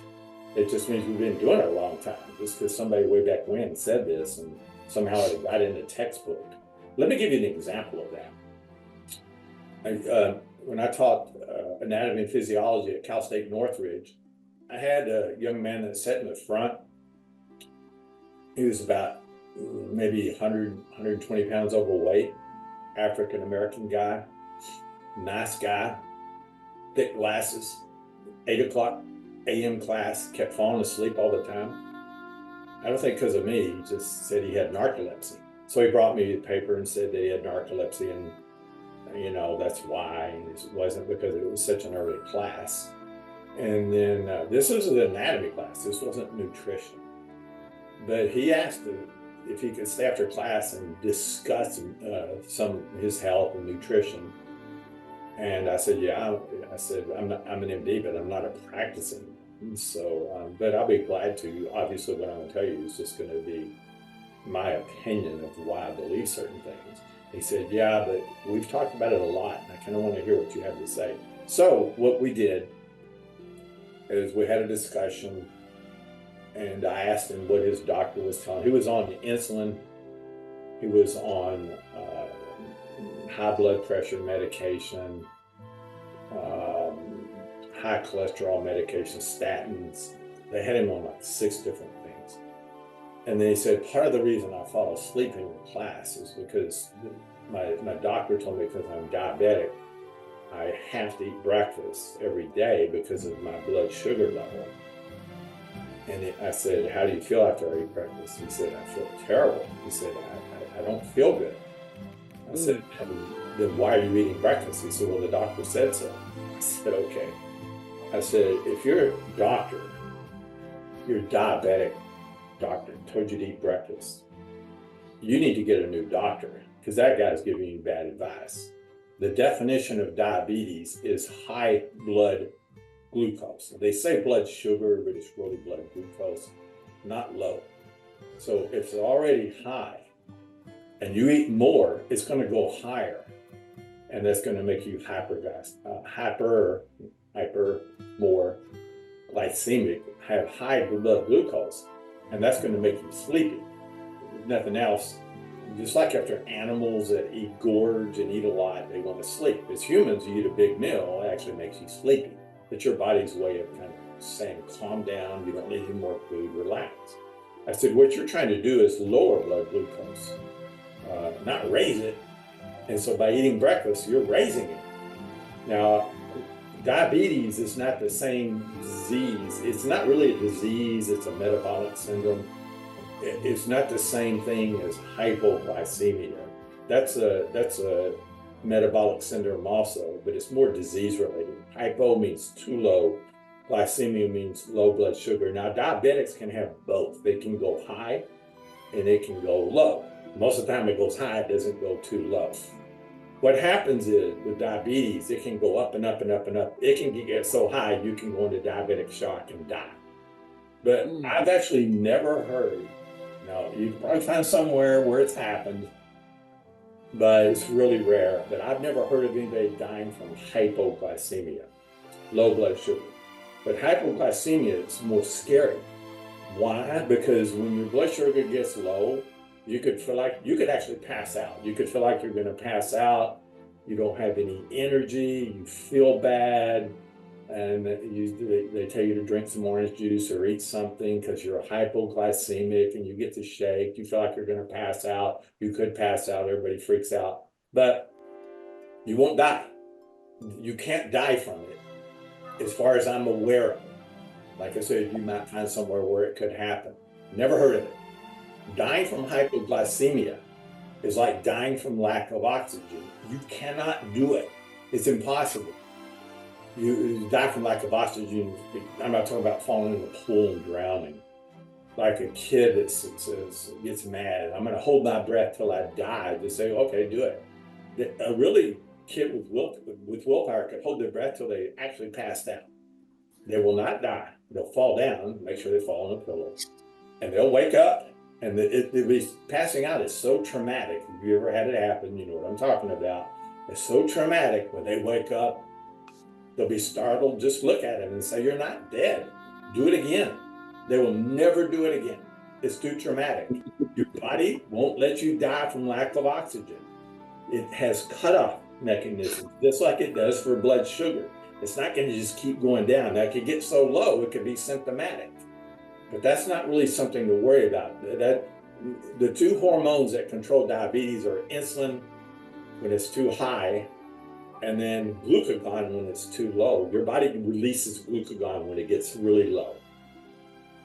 It just means we've been doing it a long time. Just because somebody way back when said this and somehow it got in a textbook. Let me give you an example of that. When I taught anatomy and physiology at Cal State Northridge, I had a young man that sat in the front. He was about maybe 100, 120 pounds overweight, African-American guy, nice guy, thick glasses, 8 o'clock a.m. class, kept falling asleep all the time. I don't think because of me, he just said he had narcolepsy. So he brought me a paper and said that he had narcolepsy, and that's why. It wasn't because it was such an early class. And then this was an anatomy class. This wasn't nutrition. But he asked if he could stay after class and discuss some his health and nutrition. And I said, yeah. I said, I'm an MD, but I'm not a practicing. So, but I'll be glad to. Obviously, what I'm going to tell you is just going to be my opinion of why I believe certain things. He said, yeah, but we've talked about it a lot, and I kind of want to hear what you have to say. So what we did is we had a discussion, and I asked him what his doctor was telling him. He was on insulin. He was on high blood pressure medication, high cholesterol medication, statins. They had him on like 6 different things. And then he said, part of the reason I fall asleep in your class is because my doctor told me because I'm diabetic, I have to eat breakfast every day because of my blood sugar level. And I said, how do you feel after I eat breakfast? He said, I feel terrible. He said, I don't feel good. I said, then why are you eating breakfast? He said, well, the doctor said so. I said, okay. I said, if your doctor, your diabetic doctor told you to eat breakfast, you need to get a new doctor because that guy's giving you bad advice. The definition of diabetes is high blood glucose. They say blood sugar, but it's really blood glucose, not low. So if it's already high and you eat more, it's going to go higher. And that's going to make you more glycemic, have high blood glucose, and that's going to make you sleepy. If nothing else, just like after animals that eat gorge and eat a lot, they want to sleep. As humans, you eat a big meal, it actually makes you sleepy. It's your body's way of kind of saying, calm down, you don't need any more food, relax. I said, what you're trying to do is lower blood glucose, not raise it. And so by eating breakfast, you're raising it. Now, diabetes is not the same disease. It's not really a disease, it's a metabolic syndrome. It's not the same thing as hypoglycemia. That's a metabolic syndrome also, but it's more disease related. Hypo means too low. Glycemia means low blood sugar. Now, diabetics can have both. They can go high and they can go low. Most of the time it goes high, it doesn't go too low. What happens is with diabetes, it can go up and up and up and up. It can get so high, you can go into diabetic shock and die. But I've actually never heard, now you can probably find somewhere where it's happened, but it's really rare. But I've never heard of anybody dying from hypoglycemia, low blood sugar. But hypoglycemia is more scary. Why? Because when your blood sugar gets low, you could feel like you could actually pass out. You could feel like you're going to pass out. You don't have any energy. You feel bad. And they tell you to drink some orange juice or eat something because you're hypoglycemic and you get to shake. You feel like you're going to pass out. You could pass out. Everybody freaks out. But you won't die. You can't die from it, as far as I'm aware of it. Like I said, you might find somewhere where it could happen. Never heard of it. Dying from hypoglycemia is like dying from lack of oxygen. You cannot do it. It's impossible. You die from lack of oxygen. I'm not talking about falling in the pool and drowning. Like a kid that says, gets mad, I'm going to hold my breath till I die. They say, okay, do it. A really kid with willpower could hold their breath till they actually pass out. They will not die. They'll fall down, make sure they fall on a pillow, and they'll wake up. And passing out is so traumatic. If you ever had it happen, you know what I'm talking about. It's so traumatic when they wake up, they'll be startled. Just look at it and say, you're not dead. Do it again. They will never do it again. It's too traumatic. Your body won't let you die from lack of oxygen. It has cutoff mechanisms, just like it does for blood sugar. It's not going to just keep going down. Now, it could get so low, it could be symptomatic. But that's not really something to worry about. The 2 hormones that control diabetes are insulin when it's too high, and then glucagon when it's too low. Your body releases glucagon when it gets really low.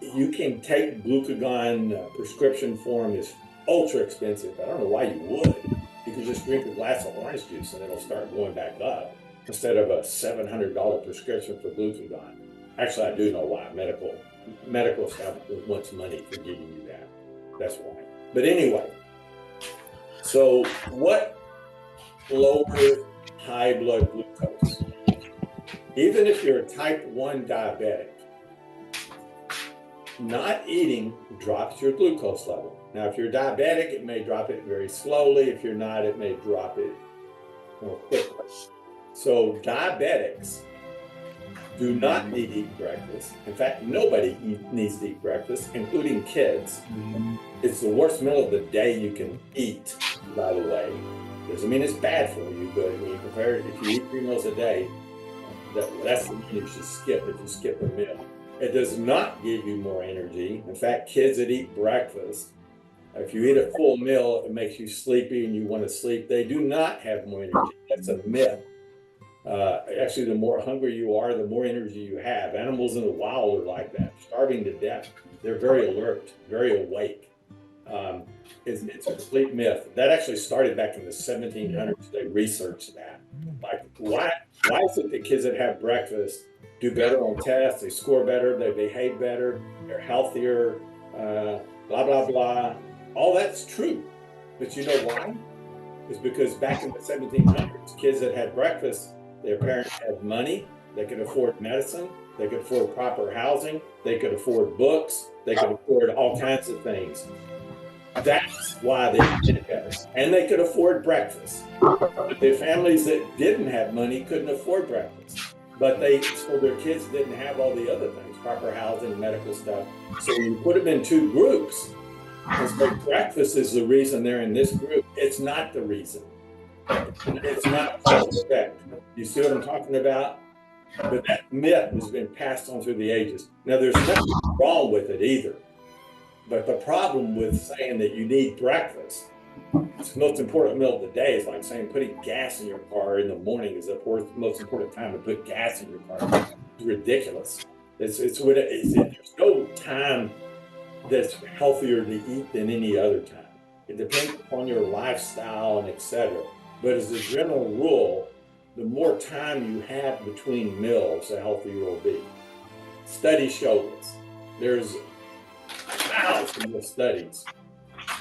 You can take glucagon prescription form. Is ultra expensive. I don't know why you would. You could just drink a glass of orange juice and it'll start going back up instead of a $700 prescription for glucagon. Actually, I do know why. Medical establishment wants money for giving you that. That's why. But anyway, so what lowers high blood glucose? Even if you're a type 1 diabetic, not eating drops your glucose level. Now, if you're diabetic, it may drop it very slowly. If you're not, it may drop it more quickly. So diabetics do not need to eat breakfast. In fact, nobody needs to eat breakfast, including kids. It's the worst meal of the day you can eat, by the way. Doesn't mean it's bad for you, but when you compare it, if you eat 3 meals a day, that's the one you should skip if you skip a meal. It does not give you more energy. In fact, kids that eat breakfast, if you eat a full meal, it makes you sleepy and you want to sleep. They do not have more energy. That's a myth. Actually, the more hungry you are, the more energy you have. Animals in the wild are like that, starving to death. They're very alert, very awake. It's a complete myth. That actually started back in the 1700s. They researched that. Like, why is it that kids that have breakfast do better on tests, they score better, they behave better, they're healthier, blah, blah, blah. All that's true. But you know why? It's because back in the 1700s, kids that had breakfast, their parents had money, they could afford medicine, they could afford proper housing, they could afford books, they could afford all kinds of things. That's why they did better. And they could afford breakfast. But the families that didn't have money couldn't afford breakfast. But so their kids didn't have all the other things, proper housing, medical stuff. So you put them in 2 groups. And so breakfast is the reason they're in this group. It's not the reason. It's not cause effect. You see what I'm talking about? But that myth has been passed on through the ages. Now, there's nothing wrong with it either. But the problem with saying that you need breakfast, it's the most important meal of the day. Is like saying putting gas in your car in the morning is the most important time to put gas in your car. It's ridiculous. There's no time that's healthier to eat than any other time. It depends upon your lifestyle and etc. But as a general rule, the more time you have between meals, the healthier you'll be. Studies show this. There's thousands of studies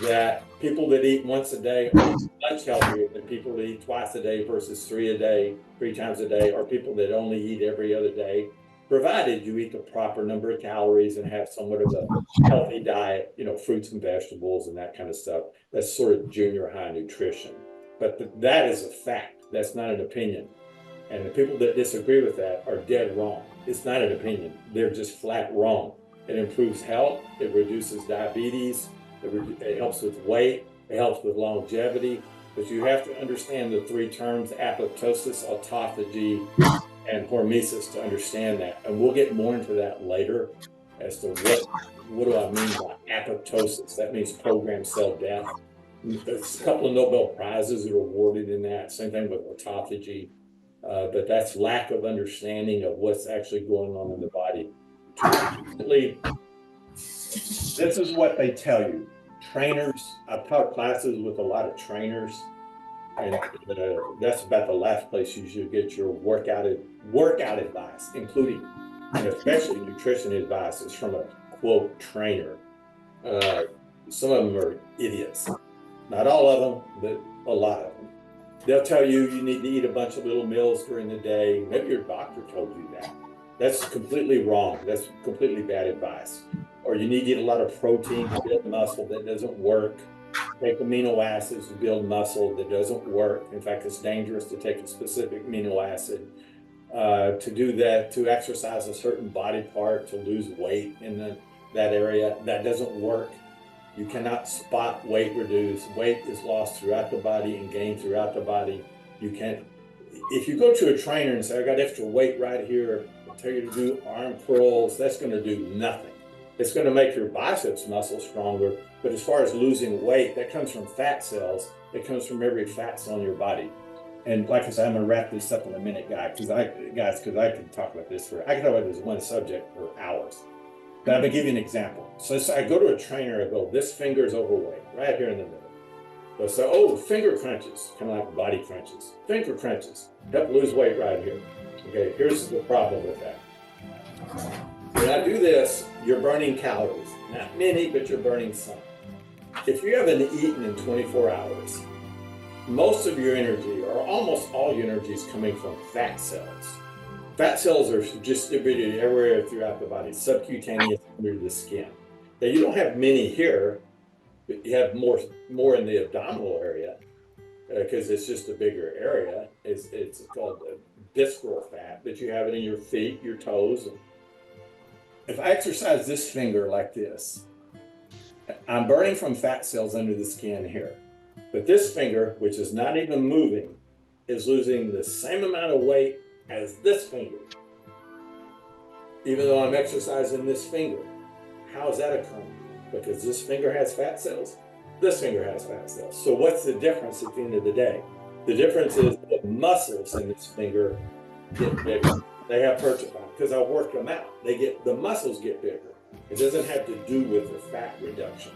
that people that eat once a day are much healthier than people that eat twice a day versus 3 times a day, or people that only eat every other day, provided you eat the proper number of calories and have somewhat of a healthy diet, fruits and vegetables and that kind of stuff. That's sort of junior high nutrition. But that is a fact. That's not an opinion. And the people that disagree with that are dead wrong. It's not an opinion. They're just flat wrong. It improves health. It reduces diabetes. It helps with weight. It helps with longevity. But you have to understand the 3 terms: apoptosis, autophagy, and hormesis to understand that. And we'll get more into that later as to what do I mean by apoptosis. That means programmed cell death. There's a couple of Nobel Prizes that are awarded in that. Same thing with autophagy. But that's lack of understanding of what's actually going on in the body. This is what they tell you. Trainers, I've taught classes with a lot of trainers, and that's about the last place you should get your workout advice, including and especially nutrition advice, is from a quote trainer. Some of them are idiots. Not all of them, but a lot of them. They'll tell you need to eat a bunch of little meals during the day. Maybe your doctor told you that. That's completely wrong. That's completely bad advice. Or you need to eat a lot of protein to build muscle. That doesn't work. Take amino acids to build muscle. That doesn't work. In fact, it's dangerous to take a specific amino acid. To do that, to exercise a certain body part, to lose weight in that area, that doesn't work. You cannot spot weight reduce. Weight is lost throughout the body and gained throughout the body. You can't. If you go to a trainer and say, I got extra weight right here, I'll tell you to do arm curls, that's going to do nothing. It's going to make your biceps muscle stronger, but as far as losing weight, that comes from fat cells. It comes from every fat cell in your body. And like I said, I'm going to wrap this up in a minute, because I can talk about this I can talk about this one subject for hours. But I'm going to give you an example. So I go to a trainer, I go, this finger is overweight, right here in the middle. They'll say, finger crunches, kind of like body crunches. Finger crunches, help lose weight right here. Okay, here's the problem with that. When I do this, you're burning calories. Not many, but you're burning some. if you haven't eaten in 24 hours, most of your energy, or almost all your energy, is coming from fat cells. Fat cells are distributed everywhere throughout the body, subcutaneous under the skin. Now, you don't have many here, but you have more in the abdominal area because it's just a bigger area. It's called visceral fat, but you have it in your feet, your toes. If I exercise this finger like this, I'm burning from fat cells under the skin here. But this finger, which is not even moving, is losing the same amount of weight as this finger, even though I'm exercising this finger. How is that occurring? Because this finger has fat cells, this finger has fat cells. So what's the difference at the end of the day? The difference is the muscles in this finger get bigger. They have hypertrophy because I worked them out. The muscles get bigger. It doesn't have to do with the fat reduction.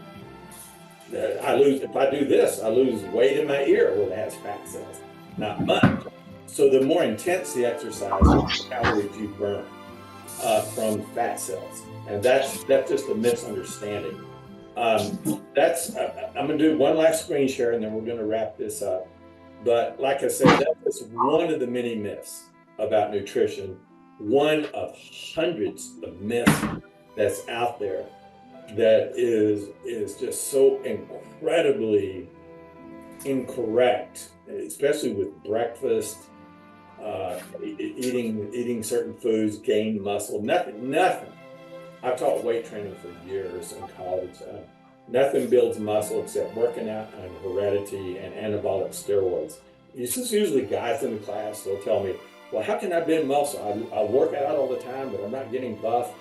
If I do this, I lose weight in my ear where it has fat cells. Not much. So the more intense the exercise, the more calories you burn from fat cells. And that's just a misunderstanding. I'm gonna do one last screen share and then we're gonna wrap this up. But like I said, that's just one of the many myths about nutrition. One of hundreds of myths that's out there that is just so incredibly incorrect, especially with breakfast, eating certain foods, gain muscle, nothing. I've taught weight training for years in college. Nothing builds muscle except working out and heredity and anabolic steroids. It's just usually guys in the class, they'll tell me, well, how can I build muscle? I work out all the time, but I'm not getting buff.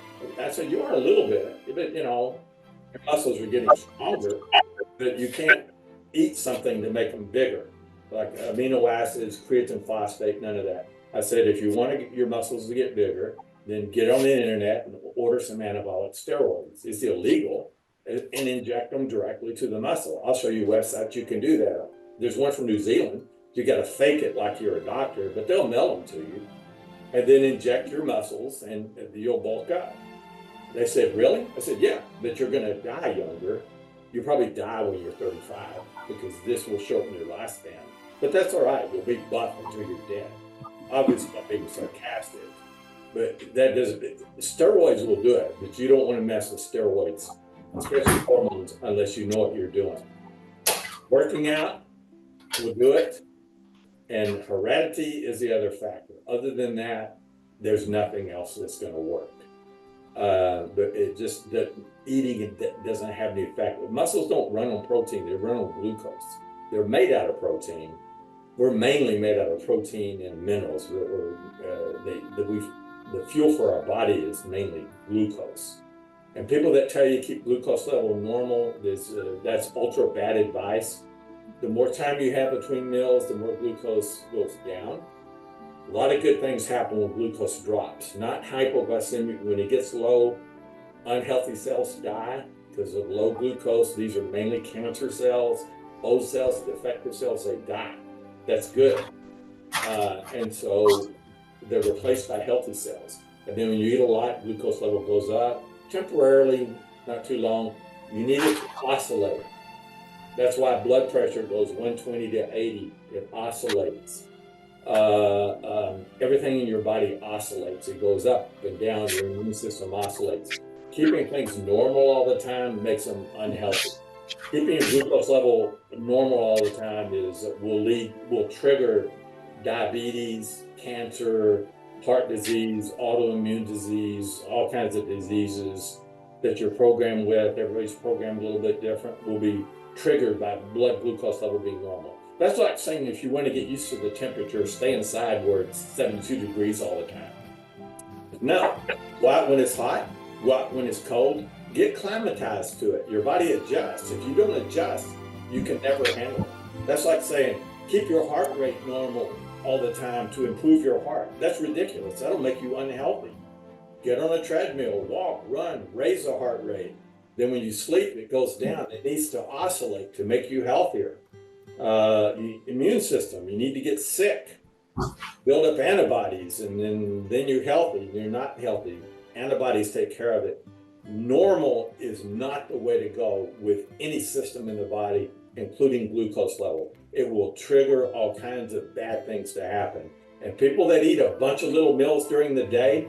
I said, you are a little bit, but your muscles are getting stronger, but you can't eat something to make them bigger, like amino acids, creatine phosphate, none of that. I said, if you want to get your muscles to get bigger, then get on the internet and order some anabolic steroids. It's illegal, and inject them directly to the muscle. I'll show you websites you can do that. There's one from New Zealand. You got to fake it like you're a doctor, but they'll mail them to you, and then inject your muscles, and you'll bulk up. They said, really? I said, yeah, but you're going to die younger. You'll probably die when you're 35 because this will shorten your lifespan. But that's all right. You'll be buff until you're dead. Obviously, I'm being sarcastic, but that doesn't. Steroids will do it, but you don't want to mess with steroids, especially hormones, unless you know what you're doing. Working out will do it, and heredity is the other factor. Other than that, there's nothing else that's going to work. But it just eating it doesn't have the effect. Muscles don't run on protein; they run on glucose. They're made out of protein. We're mainly made out of protein and minerals. The fuel for our body is mainly glucose. And people that tell you keep glucose level normal, that's ultra bad advice. The more time you have between meals, the more glucose goes down. A lot of good things happen when glucose drops, not hypoglycemia. When it gets low, unhealthy cells die because of low glucose. These are mainly cancer cells, old cells, defective cells, they die. That's good. And so they're replaced by healthy cells. And then when you eat a lot, glucose level goes up temporarily, not too long. You need it to oscillate. That's why blood pressure goes 120 to 80. It oscillates. Everything in your body oscillates. It goes up and down. Your immune system oscillates. Keeping things normal all the time makes them unhealthy. Keeping your glucose level normal all the time will trigger diabetes, cancer, heart disease, autoimmune disease, all kinds of diseases that you're programmed with. Everybody's programmed a little bit different. Will be triggered by blood glucose level being normal. That's like saying if you want to get used to the temperature, stay inside where it's 72 degrees all the time. No, go out when it's hot, go out when it's cold, get climatized to it. Your body adjusts. If you don't adjust, you can never handle it. That's like saying keep your heart rate normal all the time to improve your heart. That's ridiculous. That'll make you unhealthy. Get on a treadmill, walk, run, raise the heart rate. Then when you sleep, it goes down. It needs to oscillate to make you healthier. Immune system, you need to get sick, build up antibodies, and then you're healthy. You're not healthy. Antibodies take care of it. Normal is not the way to go with any system in the body, including glucose level. It will trigger all kinds of bad things to happen. And people that eat a bunch of little meals during the day,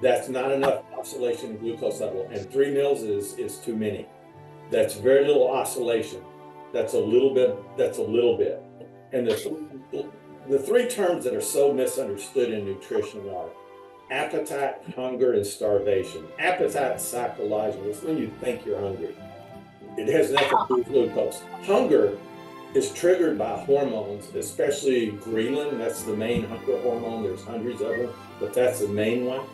that's not enough oscillation in glucose level. And 3 meals is too many. That's very little oscillation. That's a little bit. And the 3 terms that are so misunderstood in nutrition are appetite, hunger, and starvation. Appetite is psychological. It's when you think you're hungry. It has nothing to do with glucose. Hunger is triggered by hormones, especially ghrelin. That's the main hunger hormone. There's hundreds of them, but that's the main one.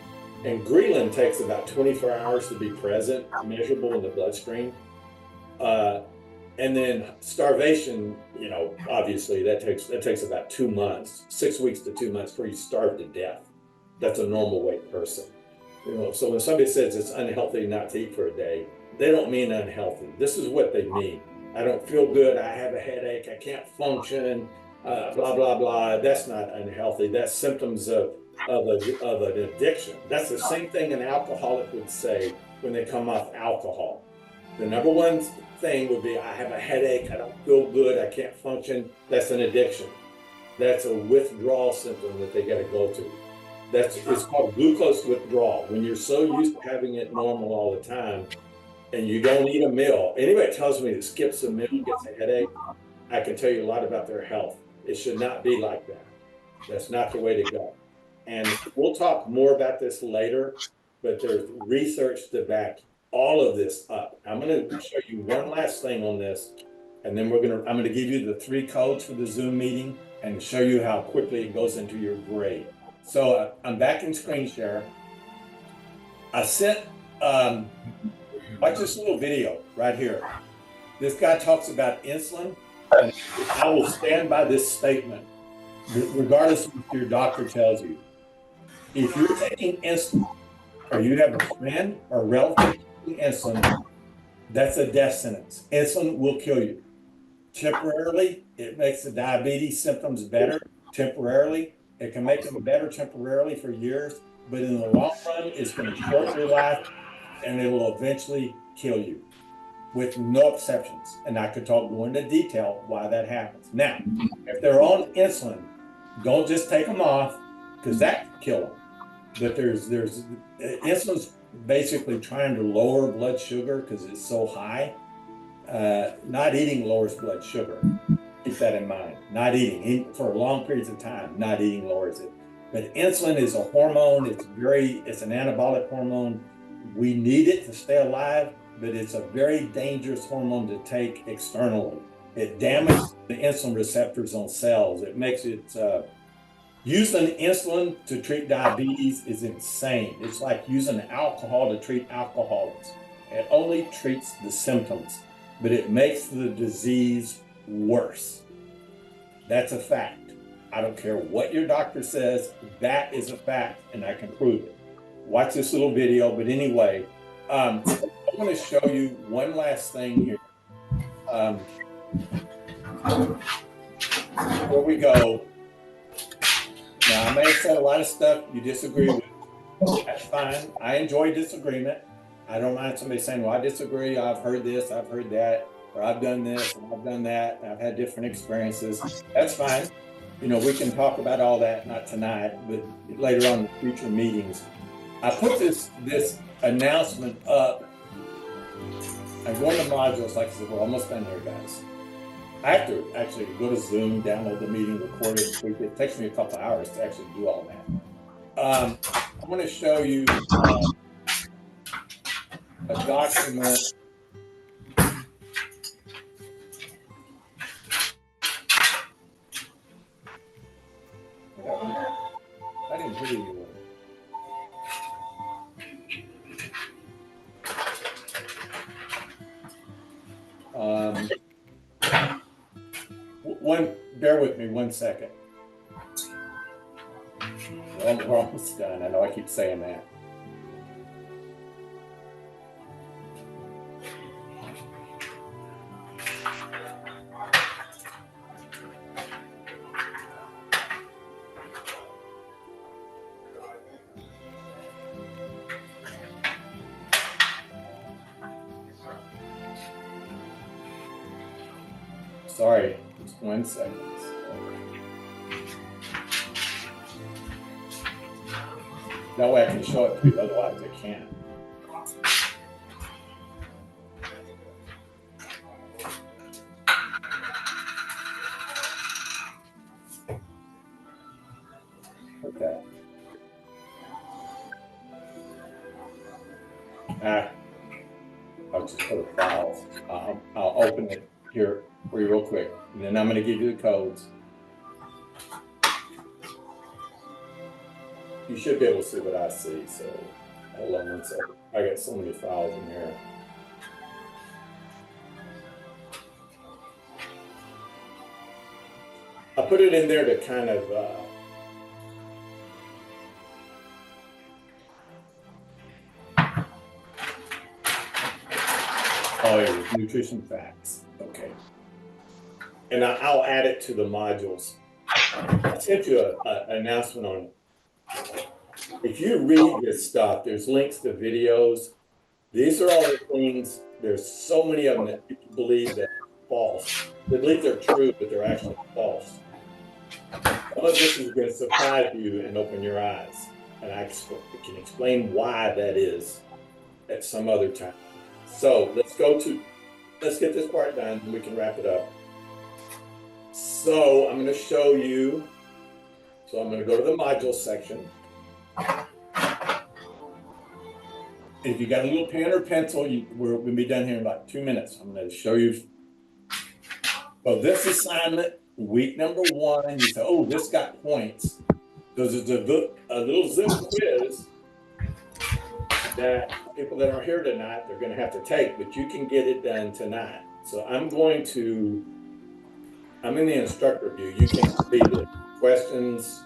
And ghrelin takes about 24 hours to be present, measurable in the bloodstream. And then starvation, obviously that takes about 2 months, 6 weeks to 2 months before you starve to death. That's a normal weight person. So when somebody says it's unhealthy not to eat for a day, they don't mean unhealthy. This is what they mean. I don't feel good. I have a headache. I can't function. Blah blah blah. That's not unhealthy. That's symptoms of an addiction. That's the same thing an alcoholic would say when they come off alcohol. The number one thing would be, I have a headache. I don't feel good. I can't function. That's an addiction. That's a withdrawal symptom that they got to go to. It's called glucose withdrawal. When you're so used to having it normal all the time, and you don't eat a meal. Anybody tells me that skips a meal gets a headache, I can tell you a lot about their health. It should not be like that. That's not the way to go. And we'll talk more about this later, but there's research to back all of this up. I'm going to show you one last thing on this, and then I'm going to give you the 3 codes for the Zoom meeting and show you how quickly it goes into your grade. So I'm back in screen share. I sent, watch this little video right here. This guy talks about insulin, and I will stand by this statement, regardless of what your doctor tells you. If you're taking insulin, or you have a friend or relative taking insulin, that's a death sentence. Insulin will kill you. Temporarily, it makes the diabetes symptoms better. Temporarily, it can make them better temporarily for years, but in the long run, it's going to shorten your life, and it will eventually kill you, with no exceptions. And I could go into detail why that happens. Now, if they're on insulin, don't just take them off, because that can kill them. But insulin's basically trying to lower blood sugar because it's so high. Not eating lowers blood sugar. Keep that in mind. Not eating for long periods of time, not eating lowers it. But insulin is a hormone. It's an anabolic hormone. We need it to stay alive, but it's a very dangerous hormone to take externally. It damages the insulin receptors on cells. It makes it, using insulin to treat diabetes is insane. It's like using alcohol to treat alcoholics. It only treats the symptoms, but it makes the disease worse. That's a fact. I don't care what your doctor says, that is a fact, and I can prove it. Watch this little video, but anyway, I want to show you one last thing here. Before we go, now I may have said a lot of stuff you disagree with. That's fine. I enjoy disagreement. I don't mind somebody saying, well, I disagree. I've heard this, I've heard that, or I've done this, and I've done that, and I've had different experiences. That's fine. We can talk about all that, not tonight, but later on in future meetings. I put this announcement up. I'm going to modules, like I said, we're almost done here, guys. I have to actually go to Zoom, download the meeting, record it, tweak it. It takes me a couple hours to actually do all that. I'm going to show you a document. I didn't hear you. Bear with me 1 second. Well, we're almost done. I know I keep saying that. Sorry, just 1 second. That way I can show it to you, otherwise I can't. Okay. I'll just go to files. I'll open it here for you real quick, and then I'm going to give you the codes. You should be able to see what I see, so hold on 1 second. I got so many files in here. I put it in there to kind of oh, it was nutrition facts. Okay. And I'll add it to the modules. I sent you an announcement on it. If you read this stuff, there's links to videos. These are all the things, there's so many of them that people believe that are false. They believe they're true, but they're actually false. Some of this is going to surprise you and open your eyes. And I can explain why that is at some other time. So let's get this part done and we can wrap it up. So I'm going to show you. So I'm going to go to the modules section. If you got a little pen or pencil, we're going to be done here in about 2 minutes. I'm going to show you. So this assignment, week number 1, you say, oh, this got points. There's a little Zoom quiz that people that are here tonight, they're going to have to take, but you can get it done tonight. So I'm in the instructor view. You can see the questions,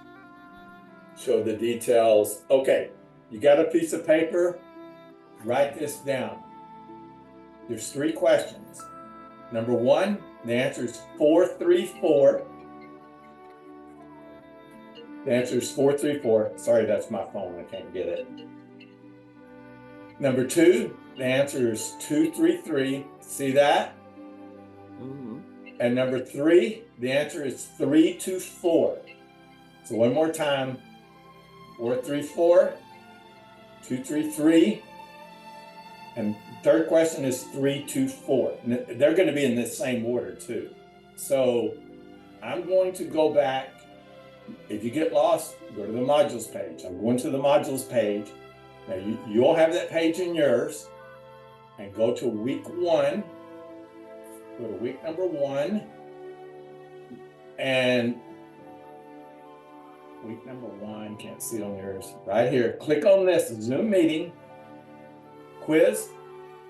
show the details. Okay, you got a piece of paper? Write this down. There's 3 questions. Number 1, the answer is 434. The answer is 434. Sorry, that's my phone. I can't get it. Number 2, the answer is 233. See that? Mm-hmm. And number 3, the answer is 324. So one more time. 434, 233, and third question is 324. And they're going to be in this same order too. So I'm going to go back. If you get lost, go to the modules page. I'm going to the modules page. Now you'll have that page in yours, and go to week 1. Go to week number 1, and week number 1, can't see it on yours. Right here, click on this Zoom meeting quiz,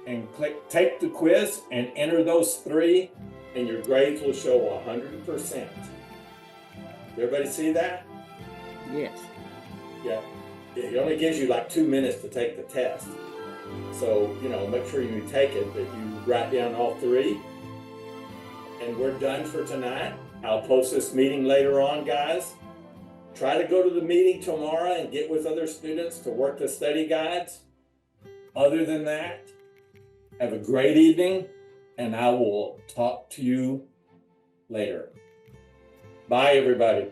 and take the quiz and enter those 3, and your grades will show 100%. Everybody see that? Yes. Yeah. It only gives you like 2 minutes to take the test. So, make sure you take it, that you write down all 3. And we're done for tonight. I'll post this meeting later on, guys. Try to go to the meeting tomorrow and get with other students to work the study guides. Other than that, have a great evening, and I will talk to you later. Bye, everybody.